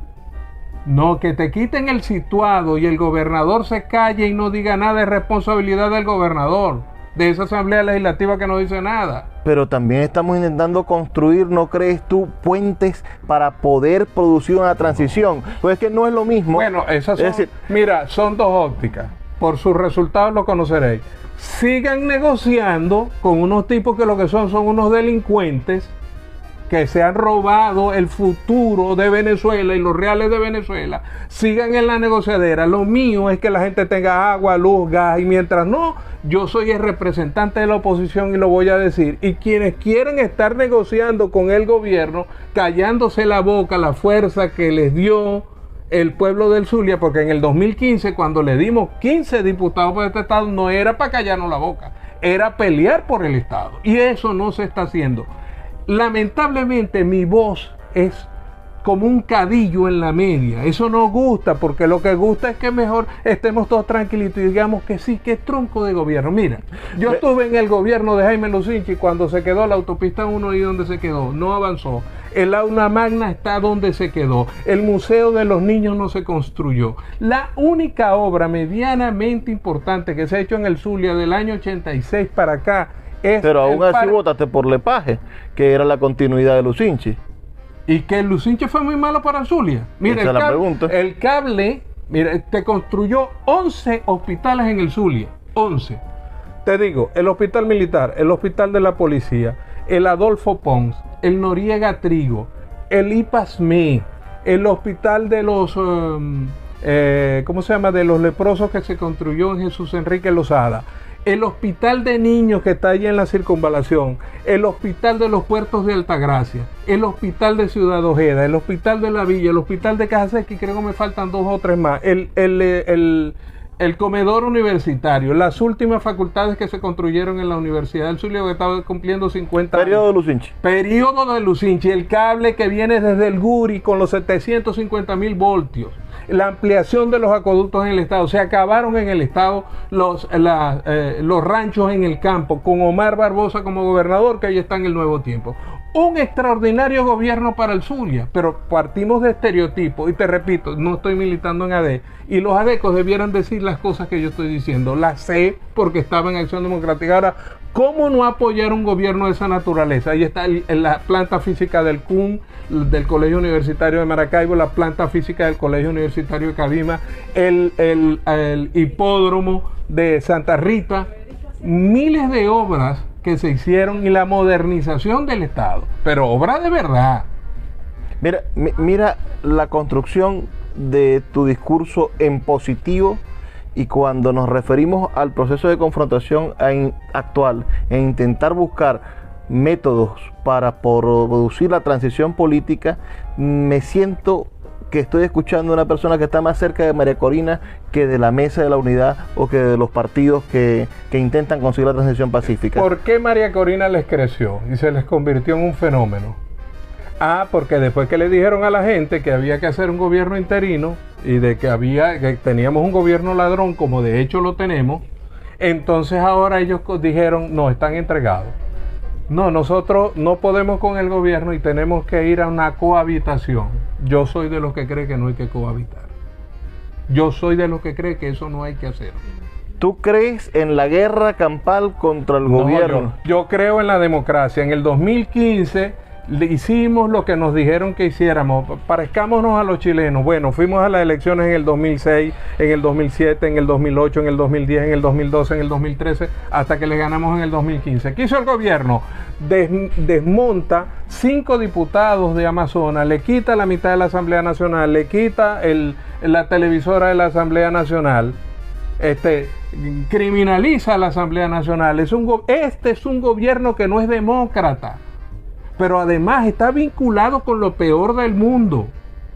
No, que te quiten el situado y el gobernador se calle y no diga nada, es responsabilidad del gobernador, de esa asamblea legislativa que no dice nada.
Pero también estamos intentando construir, ¿no crees tú?, puentes para poder producir una transición. Pues es que no es lo mismo.
Bueno, esas son, mira, son dos ópticas. Por sus resultados lo conoceréis. sigan negociando con unos tipos que lo que son unos delincuentes que se han robado el futuro de Venezuela y los reales de Venezuela, sigan en la negociadera. Lo mío es que la gente tenga agua, luz, gas, y mientras no, yo soy el representante de la oposición y lo voy a decir. Y quienes quieren estar negociando con el gobierno, callándose la boca, la fuerza que les dio el pueblo del Zulia, porque en el 2015, cuando le dimos 15 diputados por este estado, no era para callarnos la boca, era pelear por el estado. Y eso no se está haciendo. Lamentablemente mi voz es como un cadillo en la media. Eso no gusta, porque lo que gusta es que mejor estemos todos tranquilitos y digamos que sí, que tronco de gobierno. Mira, yo estuve en el gobierno de Jaime Lucinchi cuando se quedó la autopista 1 y donde se quedó, no avanzó. El aula magna está donde se quedó. El museo de los niños no se construyó. La única obra medianamente importante que se ha hecho en el Zulia del año 86 para acá es...
Pero aún así votaste por Lepage, que era la continuidad de Lucinchi.
Y que el Lucinchi fue muy malo para el Zulia. Mira, el cable, mira, te construyó 11 hospitales en el Zulia. 11. Te digo, el hospital militar, el hospital de la policía, el Adolfo Pons, el Noriega Trigo, el IPASME, el hospital de los, ¿cómo se llama? De los leprosos que se construyó en Jesús Enrique Lozada, el hospital de niños que está allí en la Circunvalación, el hospital de los Puertos de Altagracia, el hospital de Ciudad Ojeda, el hospital de la Villa, el hospital de Cajasequi, creo que me faltan 2 o 3 más, el comedor universitario, las últimas facultades que se construyeron en la Universidad del Zulia, que estaba cumpliendo 50 años.
Periodo de Lucinchi.
Periodo de Lucinchi, el cable que viene desde el Guri con los 750.000 voltios, la ampliación de los acueductos en el estado. Se acabaron en el estado los ranchos en el campo, con Omar Barbosa como gobernador, que ahí está en el Nuevo Tiempo. Un extraordinario gobierno para el Zulia, pero partimos de estereotipos, y te repito, no estoy militando en AD, y los adecos debieran decir las cosas que yo estoy diciendo, las sé porque estaba en Acción Democrática. Ahora, ¿cómo no apoyar un gobierno de esa naturaleza? Ahí está la planta física del CUN, del Colegio Universitario de Maracaibo, la planta física del Colegio Universitario de Cabima, el hipódromo de Santa Rita, miles de obras que se hicieron y la modernización del Estado, pero obra de verdad.
Mira la construcción de tu discurso en positivo, y cuando nos referimos al proceso de confrontación actual e intentar buscar métodos para producir la transición política, me siento que estoy escuchando a una persona que está más cerca de María Corina que de la Mesa de la Unidad o que de los partidos que intentan conseguir la transición pacífica.
¿Por qué María Corina les creció y se les convirtió en un fenómeno? Porque después que le dijeron a la gente que había que hacer un gobierno interino y de que teníamos un gobierno ladrón, como de hecho lo tenemos, entonces ahora ellos dijeron, no, están entregados. No, nosotros no podemos con el gobierno y tenemos que ir a una cohabitación. Yo soy de los que cree que no hay que cohabitar. Yo soy de los que cree que eso no hay que hacer.
¿Tú crees en la guerra campal contra el gobierno?
Yo creo en la democracia. En el 2015 hicimos lo que nos dijeron que hiciéramos. Parezcámonos a los chilenos. Bueno, fuimos a las elecciones en el 2006, en el 2007, en el 2008, en el 2010, en el 2012, en el 2013, hasta que le ganamos en el 2015. ¿Qué hizo el gobierno? Desmonta 5 diputados de Amazonas, le quita la mitad de la Asamblea Nacional, le quita la televisora de la Asamblea Nacional, criminaliza a la Asamblea Nacional. Este es un gobierno que no es demócrata, pero además está vinculado con lo peor del mundo.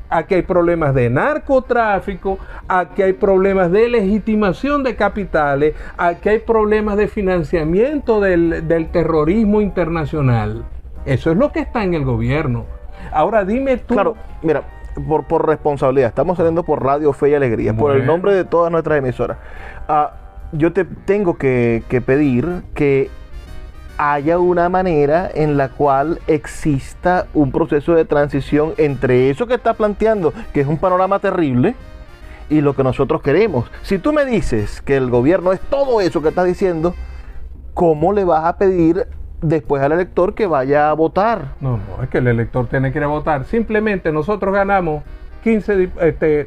Aquí hay problemas de narcotráfico, aquí hay problemas de legitimación de capitales, aquí hay problemas de financiamiento del terrorismo internacional. Eso es lo que está en el gobierno. Ahora dime tú...
Claro, mira, por responsabilidad, estamos saliendo por Radio Fe y Alegría, por el nombre de todas nuestras emisoras. Yo te tengo que pedir que haya una manera en la cual exista un proceso de transición entre eso que está planteando, que es un panorama terrible, y lo que nosotros queremos. Si tú me dices que el gobierno es todo eso que estás diciendo, ¿cómo le vas a pedir después al elector que vaya a votar?
No, es que el elector tiene que ir a votar. Simplemente nosotros ganamos 15,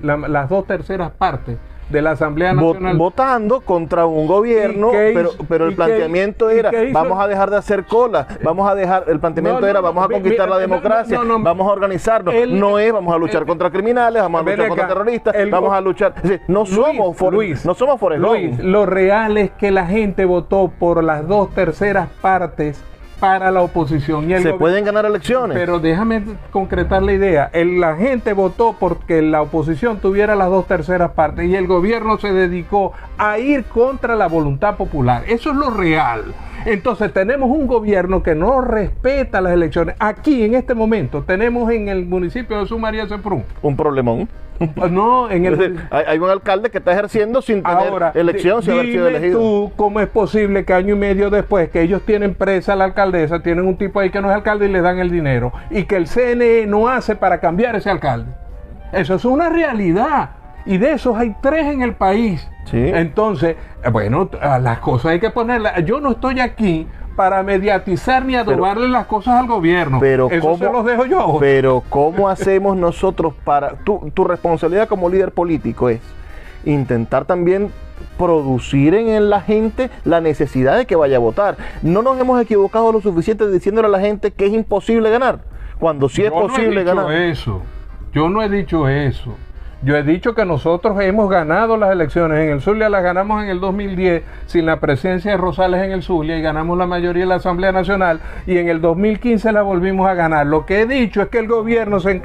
las 2/3 partes de la Asamblea Nacional.
Votando contra un gobierno, pero el planteamiento era, vamos a dejar de hacer cola, vamos a conquistar la democracia, vamos a organizarnos. Vamos a luchar contra criminales, vamos a luchar contra terroristas, vamos a luchar. Es decir, no somos Forrest Gump.
Lo real es que la gente votó por las 2/3 partes para la oposición. Y
pueden ganar elecciones.
Pero déjame concretar la idea. La gente votó porque la oposición tuviera las 2/3 partes y el gobierno se dedicó a ir contra la voluntad popular. Eso es lo real. Entonces tenemos un gobierno que no respeta las elecciones. Aquí en este momento tenemos en el municipio de Sumaría Semprún
un problemón.
No,
hay un alcalde que está ejerciendo sin tener elección, sin haber sido elegido.
Tú, ¿cómo es posible que año y medio después que ellos tienen presa a la alcaldesa, tienen un tipo ahí que no es alcalde y le dan el dinero, y que el CNE no hace para cambiar ese alcalde? Eso es una realidad. Y de esos hay 3 en el país.
Sí.
Entonces, bueno, las cosas hay que ponerlas. Yo no estoy aquí para mediatizar ni adobarle las cosas al gobierno. Eso se los dejo yo.
Pero ¿cómo hacemos nosotros para... Tu responsabilidad como líder político es intentar también producir en la gente la necesidad de que vaya a votar. No nos hemos equivocado lo suficiente diciéndole a la gente que es imposible ganar, cuando sí es posible ganar.
Yo no he dicho eso. Yo he dicho que nosotros hemos ganado las elecciones. En el Zulia las ganamos en el 2010 sin la presencia de Rosales en el Zulia y ganamos la mayoría de la Asamblea Nacional, y en el 2015 la volvimos a ganar. Lo que he dicho es que el gobierno se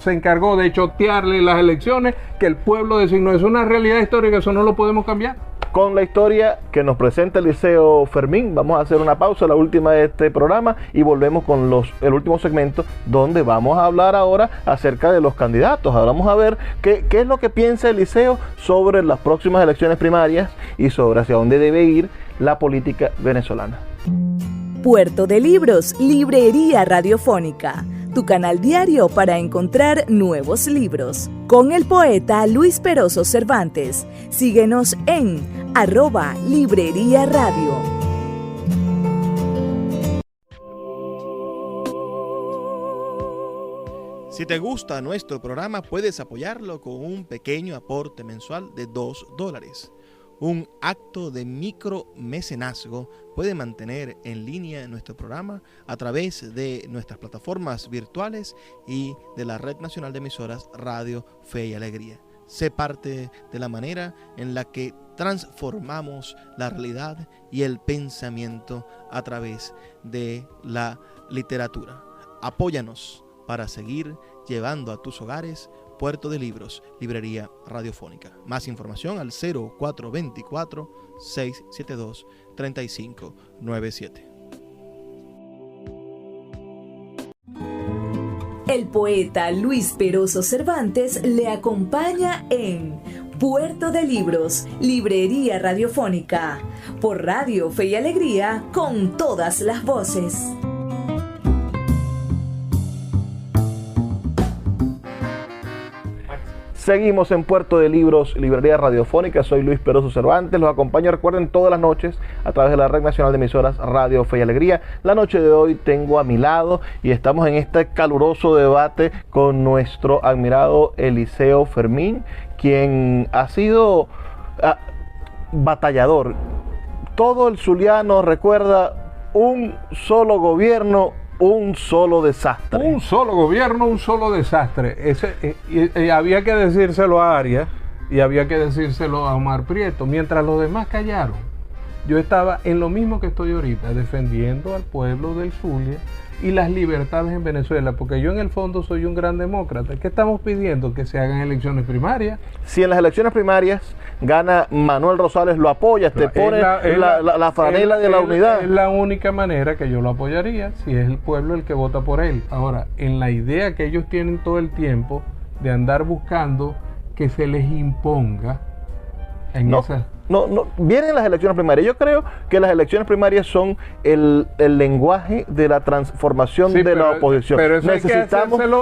encargó de chotearle las elecciones que el pueblo designó. Es una realidad histórica, eso no lo podemos cambiar.
Con la historia que nos presenta Eliseo Fermín, vamos a hacer una pausa, la última de este programa, y volvemos con el último segmento, donde vamos a hablar ahora acerca de los candidatos. Ahora vamos a ver qué es lo que piensa Eliseo sobre las próximas elecciones primarias y sobre hacia dónde debe ir la política venezolana.
Puerto de Libros, Librería Radiofónica, tu canal diario para encontrar nuevos libros. Con el poeta Luis Peroso Cervantes. Síguenos en @Librería Radio.
Si te gusta nuestro programa, puedes apoyarlo con un pequeño aporte mensual de $2. Un acto de micromecenazgo puede mantener en línea nuestro programa a través de nuestras plataformas virtuales y de la Red Nacional de Emisoras Radio Fe y Alegría. Sé parte de la manera en la que transformamos la realidad y el pensamiento a través de la literatura. Apóyanos para seguir llevando a tus hogares Puerto de Libros, Librería Radiofónica. Más información al 0424-672-3597.
El poeta Luis Peroso Cervantes le acompaña en Puerto de Libros, Librería Radiofónica, por Radio Fe y Alegría, con todas las voces.
Seguimos en Puerto de Libros, Librería Radiofónica. Soy Luis Peroso Cervantes. Los acompaño, recuerden, todas las noches a través de la Red Nacional de Emisoras Radio Fe y Alegría. La noche de hoy tengo a mi lado y estamos en este caluroso debate con nuestro admirado Eliseo Fermín, quien ha sido batallador. Todo el zuliano recuerda un solo gobierno, un solo desastre.
Un solo gobierno, un solo desastre. Había que decírselo a Arias y había que decírselo a Omar Prieto. Mientras los demás callaron, yo estaba en lo mismo que estoy ahorita, defendiendo al pueblo del Zulia y las libertades en Venezuela, porque yo en el fondo soy un gran demócrata. ¿Qué estamos pidiendo? Que se hagan elecciones primarias.
Si en las elecciones primarias gana Manuel Rosales, lo apoyas, te pone la franela de la unidad.
Es la única manera que yo lo apoyaría, si es el pueblo el que vota por él. Ahora, en la idea que ellos tienen todo el tiempo de andar buscando que se les imponga en
No, vienen las elecciones primarias. Yo creo que las elecciones primarias son el lenguaje de la transformación de la oposición.
Pero eso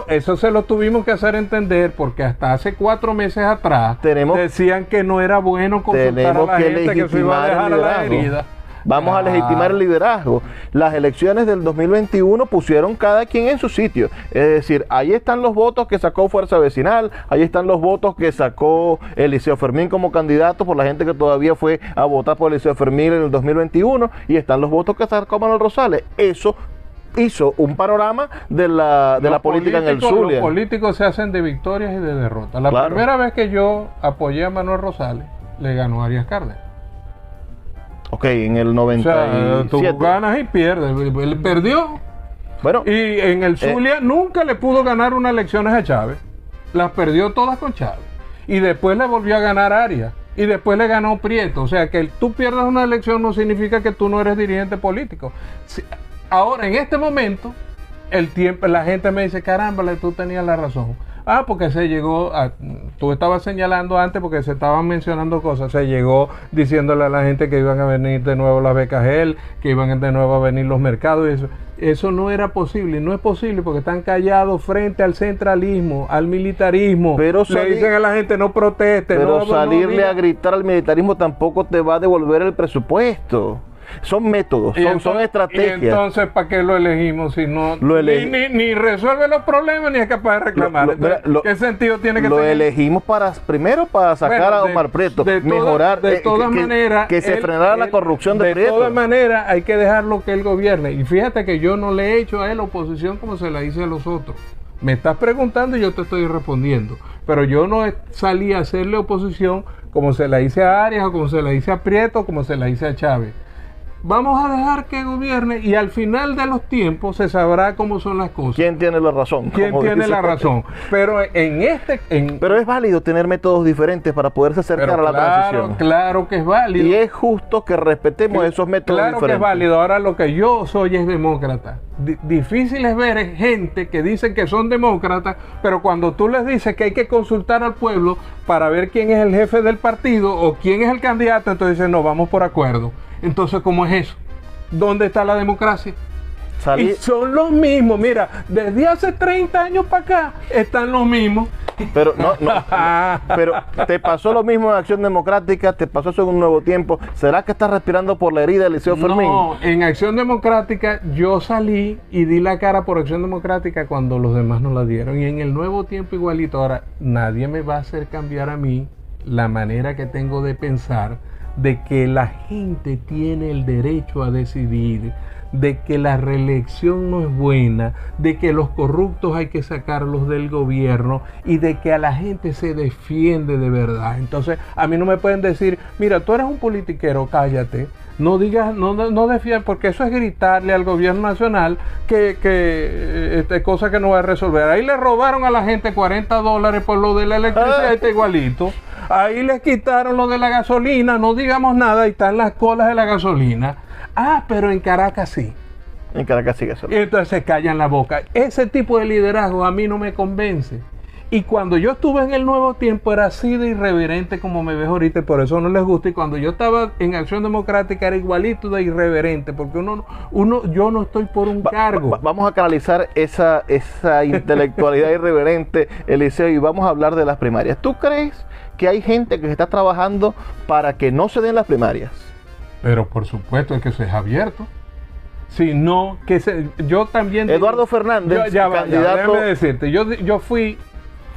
eso se lo tuvimos que hacer entender, porque hasta hace 4 meses atrás decían que no era bueno consultar a la gente, que se iba a dejar a la herida.
vamos a legitimar el liderazgo. Las elecciones del 2021 pusieron cada quien en su sitio. Es decir, ahí están los votos que sacó Fuerza Vecinal, ahí están los votos que sacó Eliseo Fermín como candidato por la gente que todavía fue a votar por Eliseo Fermín en el 2021, y están los votos que sacó Manuel Rosales. Eso hizo un panorama de la política en el Zulia.
Los políticos se hacen de victorias y de derrotas. La primera vez que yo apoyé a Manuel Rosales, le ganó Arias Cárdenas.
Ok, en el 97.
O sea, tú ganas y pierdes. Él perdió.
Bueno,
y en el Zulia nunca le pudo ganar unas elecciones a Chávez. Las perdió todas con Chávez. Y después le volvió a ganar Arias. Y después le ganó Prieto. O sea, que tú pierdas una elección no significa que tú no eres dirigente político. Ahora, en este momento, la gente me dice, caramba, tú tenías la razón. Porque se llegó, tú estabas señalando antes porque se estaban mencionando cosas, se llegó diciéndole a la gente que iban a venir de nuevo las becas GEL, que iban de nuevo a venir los mercados, y eso no era posible, no es posible porque están callados frente al centralismo, al militarismo.
Pero
le dicen a la gente no proteste.
Pero salirle a gritar al militarismo tampoco te va a devolver el presupuesto. Son métodos, son estrategias.
Y entonces, ¿para qué lo elegimos si no ni resuelve los problemas ni es capaz de reclamar? ¿Qué sentido tiene que tener?
Lo elegimos primero para sacar a Omar Prieto, mejorar,
de todas maneras,
que se frenara la corrupción de Prieto.
De todas maneras, hay que dejarlo que él gobierne. Y fíjate que yo no le he hecho a él oposición como se la hice a los otros. Me estás preguntando y yo te estoy respondiendo. Pero yo no salí a hacerle oposición como se la hice a Arias, o como se la hice a Prieto, o como se la hice a Chávez. Vamos a dejar que gobierne y al final de los tiempos se sabrá cómo son las cosas.
¿Quién tiene la razón?
¿Quién tiene la razón? Pero
Pero es válido tener métodos diferentes para poderse acercar a la transición.
Claro que es válido.
Y es justo que respetemos esos métodos diferentes.
Claro que es válido. Ahora lo que yo soy es demócrata. Difícil es ver gente que dicen que son demócratas, pero cuando tú les dices que hay que consultar al pueblo para ver quién es el jefe del partido o quién es el candidato, entonces dicen, no, vamos por acuerdo. Entonces, ¿cómo es eso? ¿Dónde está la democracia? Y son los mismos. Mira, desde hace 30 años para acá están los mismos.
Pero pero te pasó lo mismo en Acción Democrática, te pasó eso en Un Nuevo Tiempo. ¿Será que estás respirando por la herida de Eliseo Fermín?
No, en Acción Democrática yo salí y di la cara por Acción Democrática cuando los demás no la dieron. Y en el Nuevo Tiempo igualito. Ahora, nadie me va a hacer cambiar a mí la manera que tengo de pensar, de que la gente tiene el derecho a decidir, de que la reelección no es buena, de que los corruptos hay que sacarlos del gobierno y de que a la gente se defiende de verdad. Entonces, a mí no me pueden decir, mira, tú eres un politiquero, cállate, no digas, no defiendas, porque eso es gritarle al gobierno nacional que cosa que no va a resolver. Ahí le robaron a la gente $40 por lo de la electricidad, igualito. Ahí les quitaron lo de la gasolina, no digamos nada, y están las colas de la gasolina. Pero en Caracas sí.
En Caracas sí gasolina.
Y entonces se callan la boca. Ese tipo de liderazgo a mí no me convence. Y cuando yo estuve en el Nuevo Tiempo era así de irreverente como me ves ahorita, y por eso no les gusta. Y cuando yo estaba en Acción Democrática era igualito de irreverente, porque yo no estoy por un cargo.
Vamos a canalizar esa intelectualidad irreverente, Eliseo, y vamos a hablar de las primarias. ¿Tú crees que hay gente que está trabajando para que no se den las primarias?
Pero por supuesto, es que se es abierto. Si no, yo también...
Eduardo Fernández,
candidato... Déjame decirte, yo fui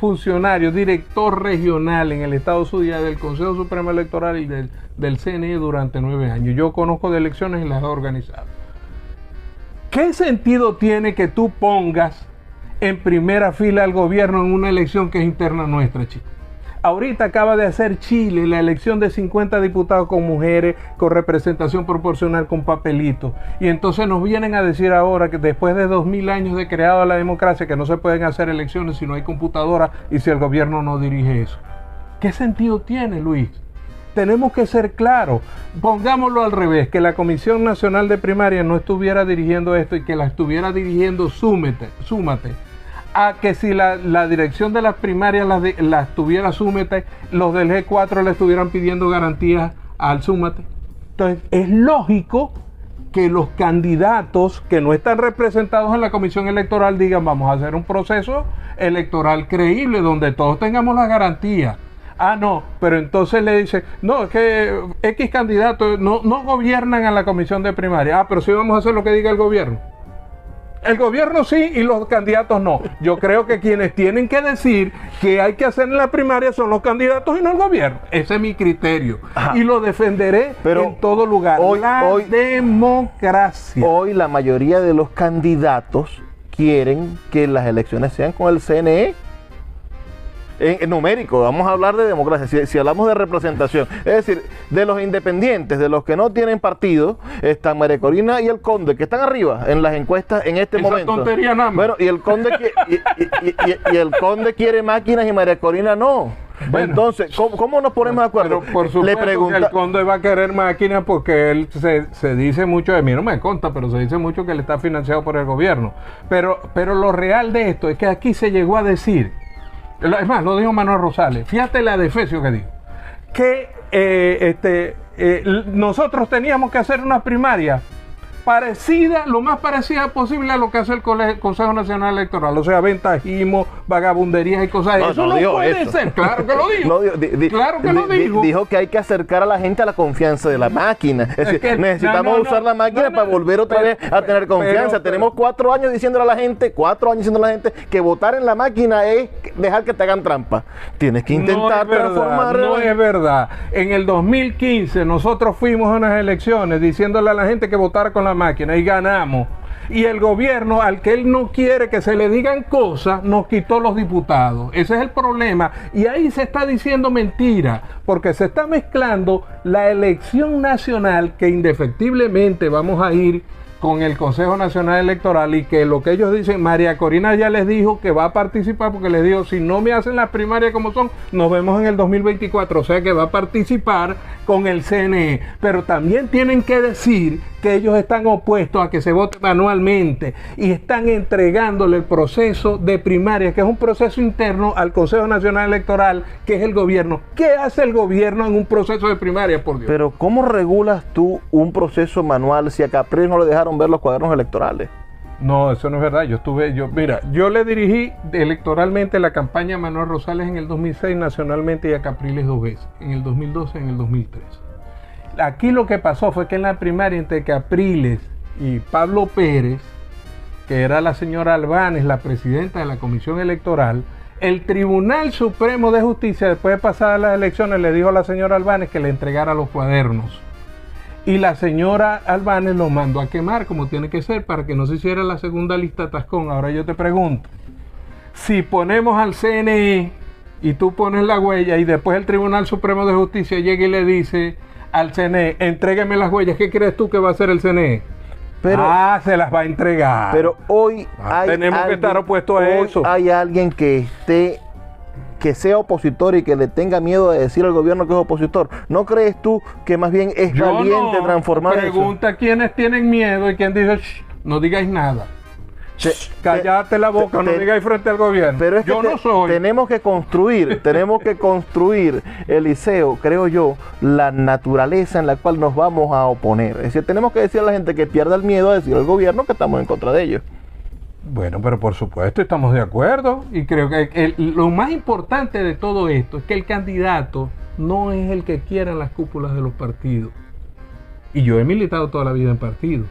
funcionario, director regional en el estado Zulia del Consejo Supremo Electoral y del CNE durante 9 años. Yo conozco de elecciones y las he organizado. ¿Qué sentido tiene que tú pongas en primera fila al gobierno en una elección que es interna nuestra, chicos? Ahorita acaba de hacer Chile la elección de 50 diputados con mujeres, con representación proporcional, con papelitos. Y entonces nos vienen a decir ahora que después de 2000 años de creada la democracia, que no se pueden hacer elecciones si no hay computadora y si el gobierno no dirige eso. ¿Qué sentido tiene, Luis? Tenemos que ser claros. Pongámoslo al revés, que la Comisión Nacional de Primaria no estuviera dirigiendo esto y que la estuviera dirigiendo Súmate. A que si la dirección de las primarias las tuviera Súmate, los del G4 le estuvieran pidiendo garantías al Súmate. Entonces, es lógico que los candidatos que no están representados en la comisión electoral digan, vamos a hacer un proceso electoral creíble donde todos tengamos las garantías. Ah, no, pero entonces le dice, no, es que X candidatos no gobiernan a la comisión de primaria. Ah, pero sí vamos a hacer lo que diga el gobierno. El gobierno sí y los candidatos no. Yo creo que quienes tienen que decir qué hay que hacer en la primaria son los candidatos y no el gobierno. Ese es mi criterio. Ajá. Y lo defenderé en todo lugar. Hoy, democracia.
Hoy la mayoría de los candidatos quieren que las elecciones sean con el CNE. En numérico, vamos a hablar de democracia, si hablamos de representación, es decir, de los independientes, de los que no tienen partido, están María Corina y el Conde, que están arriba en las encuestas en este momento.
Tontería nada más.
Bueno, y el Conde y el Conde quiere máquinas y María Corina no. Bueno, entonces, ¿cómo nos ponemos de acuerdo?
Pero por supuesto que el Conde va a querer máquinas porque él se dice mucho, de mí no me consta, pero se dice mucho que él está financiado por el gobierno. Pero lo real de esto es que aquí se llegó a decir, es más, lo dijo Manuel Rosales, fíjate la defecio que dijo, que nosotros teníamos que hacer una primaria parecida, lo más parecida posible a lo que hace el Consejo Nacional Electoral, o sea, ventajismo, vagabunderías y cosas. Eso no puede ser, claro que lo dijo. Claro que lo dijo.
Dijo que hay que acercar a la gente a la confianza de la máquina. Es decir, que necesitamos usar la máquina para volver otra vez a tener confianza. Tenemos 4 años diciéndole a la gente, que votar en la máquina es dejar que te hagan trampa. Tienes que intentar transformar.
No es verdad. En el 2015 nosotros fuimos a unas elecciones diciéndole a la gente que votara con la máquina y ganamos, y el gobierno, al que él no quiere que se le digan cosas, nos quitó los diputados. Ese es el problema, y ahí se está diciendo mentira, porque se está mezclando la elección nacional, que indefectiblemente vamos a ir con el Consejo Nacional Electoral, y que lo que ellos dicen, María Corina ya les dijo que va a participar, porque les dijo, si no me hacen las primarias como son, nos vemos en el 2024, o sea que va a participar con el CNE, pero también tienen que decir que ellos están opuestos a que se vote manualmente y están entregándole el proceso de primaria, que es un proceso interno, al Consejo Nacional Electoral, que es el gobierno. ¿Qué hace el gobierno en un proceso de primaria, por Dios?
Pero ¿cómo regulas tú un proceso manual si a Capriles no le dejaron ver los cuadernos electorales?
No, eso no es verdad. Yo le dirigí electoralmente la campaña a Manuel Rosales en el 2006 nacionalmente y a Capriles 2 veces, en el 2012 y en el 2013. Aquí lo que pasó fue que en la primaria entre Capriles y Pablo Pérez, que era la señora Albáñez, la presidenta de la Comisión Electoral, el Tribunal Supremo de Justicia, después de pasadas las elecciones, le dijo a la señora Albáñez que le entregara los cuadernos. Y la señora Albáñez los mandó a quemar, como tiene que ser, para que no se hiciera la segunda lista Tascón. Ahora yo te pregunto, si ponemos al CNE y tú pones la huella y después el Tribunal Supremo de Justicia llega y le dice al CNE, entrégueme las huellas, ¿qué crees tú que va a hacer el CNE? Se las va a entregar.
Pero hoy
tenemos que estar opuestos a eso.
Hay alguien que sea opositor y que le tenga miedo de decir al gobierno que es opositor. ¿No crees tú que más bien es valiente transformar eso?
Pregunta quiénes tienen miedo y quién dice, no digáis nada. Cállate la boca, no digáis frente al gobierno.
Pero es que no soy. Tenemos que construir, Eliseo, creo yo, la naturaleza en la cual nos vamos a oponer. Es decir, tenemos que decir a la gente que pierda el miedo a decir al gobierno que estamos en contra de ellos.
Bueno, pero por supuesto estamos de acuerdo, y creo que lo más importante de todo esto es que el candidato no es el que quieran las cúpulas de los partidos. Y yo he militado toda la vida en partidos.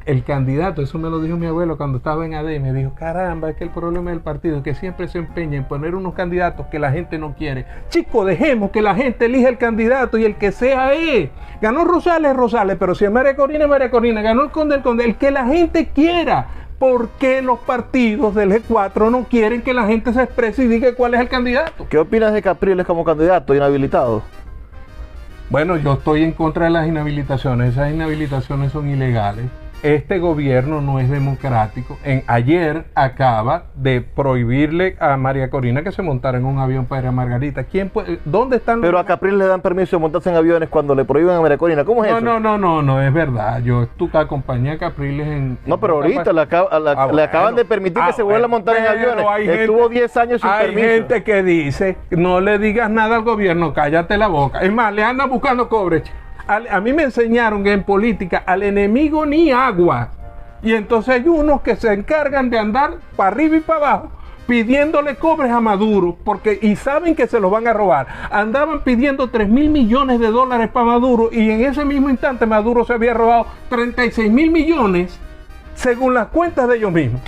El candidato, eso me lo dijo mi abuelo cuando estaba en AD, me dijo, caramba, es que el problema del partido es que siempre se empeña en poner unos candidatos que la gente no quiere. Chicos, dejemos que la gente elija el candidato y el que sea es. Ganó Rosales, pero si es María Corina, ganó el Conde, el que la gente quiera. ¿Por qué los partidos del G4 no quieren que la gente se exprese y diga cuál es el candidato?
¿Qué opinas de Capriles como candidato inhabilitado?
Bueno, yo estoy en contra de las inhabilitaciones. Esas inhabilitaciones son ilegales. Este gobierno no es democrático. Ayer acaba de prohibirle a María Corina que se montara en un avión para ir a Margarita. ¿Dónde están?
Pero a Capriles le dan permiso de montarse en aviones cuando le prohíben a María Corina. ¿Cómo es eso?
No, es verdad. Yo acompañé a Capriles
No, pero ahorita le acaban de permitir que se vuelva a montar en aviones. Estuvo 10 años sin permiso.
Hay gente que dice, no le digas nada al gobierno, cállate la boca. Es más, le andan buscando cobre. A mí me enseñaron que en política al enemigo ni agua. Y entonces hay unos que se encargan de andar para arriba y para abajo pidiéndole cobres a Maduro, y saben que se los van a robar. Andaban pidiendo $3.000 millones para Maduro, y en ese mismo instante Maduro se había robado $36.000 millones, según las cuentas de ellos mismos.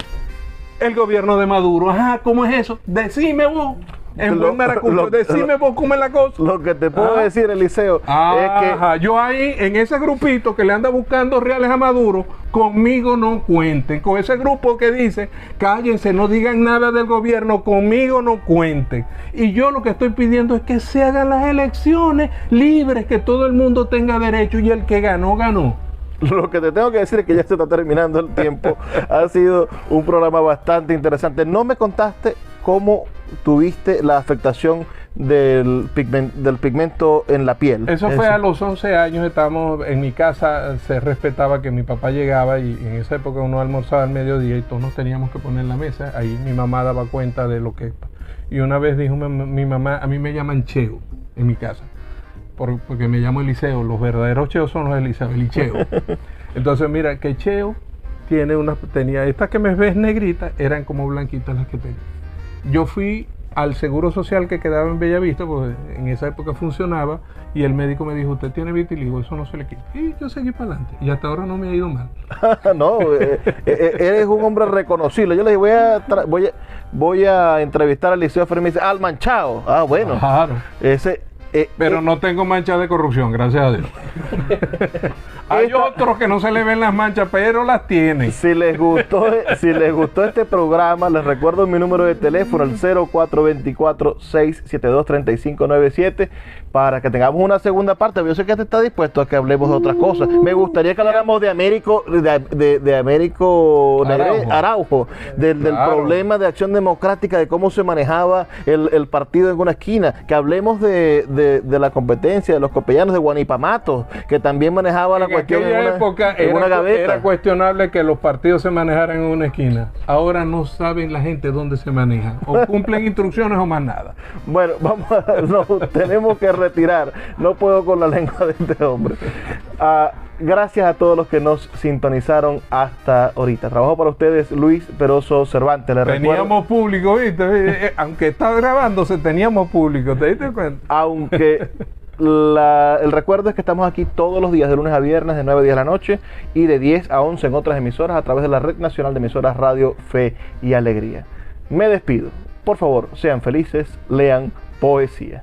El gobierno de Maduro, ¿cómo es eso? Decime vos. En buen maracucho, decime vos cómo es la cosa.
Lo que te puedo decir, Eliseo, es que
yo ahí, en ese grupito que le anda buscando reales a Maduro, conmigo no cuenten. Con ese grupo que dice, cállense, no digan nada del gobierno, conmigo no cuenten. Y yo lo que estoy pidiendo es que se hagan las elecciones libres, que todo el mundo tenga derecho, y el que ganó, ganó.
Lo que te tengo que decir es que ya se está terminando el tiempo. Ha sido un programa bastante interesante. No me contaste cómo tuviste la afectación del pigmento en la piel.
Eso fue a los 11 años, estábamos en mi casa, se respetaba que mi papá llegaba, y en esa época uno almorzaba al mediodía y todos nos teníamos que poner en la mesa. Ahí mi mamá daba cuenta de lo que... Y una vez dijo mi mamá, a mí me llaman Cheo en mi casa, porque me llamo Eliseo. Los verdaderos Cheos son los Eliseo, el Cheo. Entonces mira, que Cheo tenía estas que me ves negritas, eran como blanquitas las que tenía. Yo fui al Seguro Social que quedaba en Bellavista, porque en esa época funcionaba, y el médico me dijo, usted tiene vitiligo, eso no se le quita. Y yo seguí para adelante, y hasta ahora no me ha ido mal.
No, eres un hombre reconocible. Yo le dije, voy a entrevistar a Eliseo Fermín, y dice, al manchado. Bueno.
Claro.
Pero
no tengo manchas de corrupción, gracias a Dios. Hay otros que no se le ven las manchas, pero las tienen.
Si les gustó este programa, les recuerdo mi número de teléfono, el 0424-672-3597, para que tengamos una segunda parte. Yo sé que está dispuesto a que hablemos de otras cosas. Me gustaría que habláramos de Américo Araujo, del problema de Acción Democrática, de cómo se manejaba el partido en una esquina, que hablemos de la competencia de los copellanos de Guanipamato, que también manejaba la cuestión
en aquella época era cuestionable que los partidos se manejaran en una esquina. Ahora no saben la gente dónde se manejan, o cumplen instrucciones o más nada.
Bueno, tenemos que retirar. No puedo con la lengua de este hombre. Gracias a todos los que nos sintonizaron hasta ahorita. Trabajo para ustedes Luis Peroso Cervantes.
Teníamos público, ¿viste? Aunque estaba grabándose, teníamos público. ¿Te diste cuenta?
Aunque el recuerdo es que estamos aquí todos los días, de lunes a viernes, de 9 a 10 de la noche, y de 10 a 11 en otras emisoras, a través de la Red Nacional de Emisoras Radio Fe y Alegría. Me despido. Por favor, sean felices, lean poesía.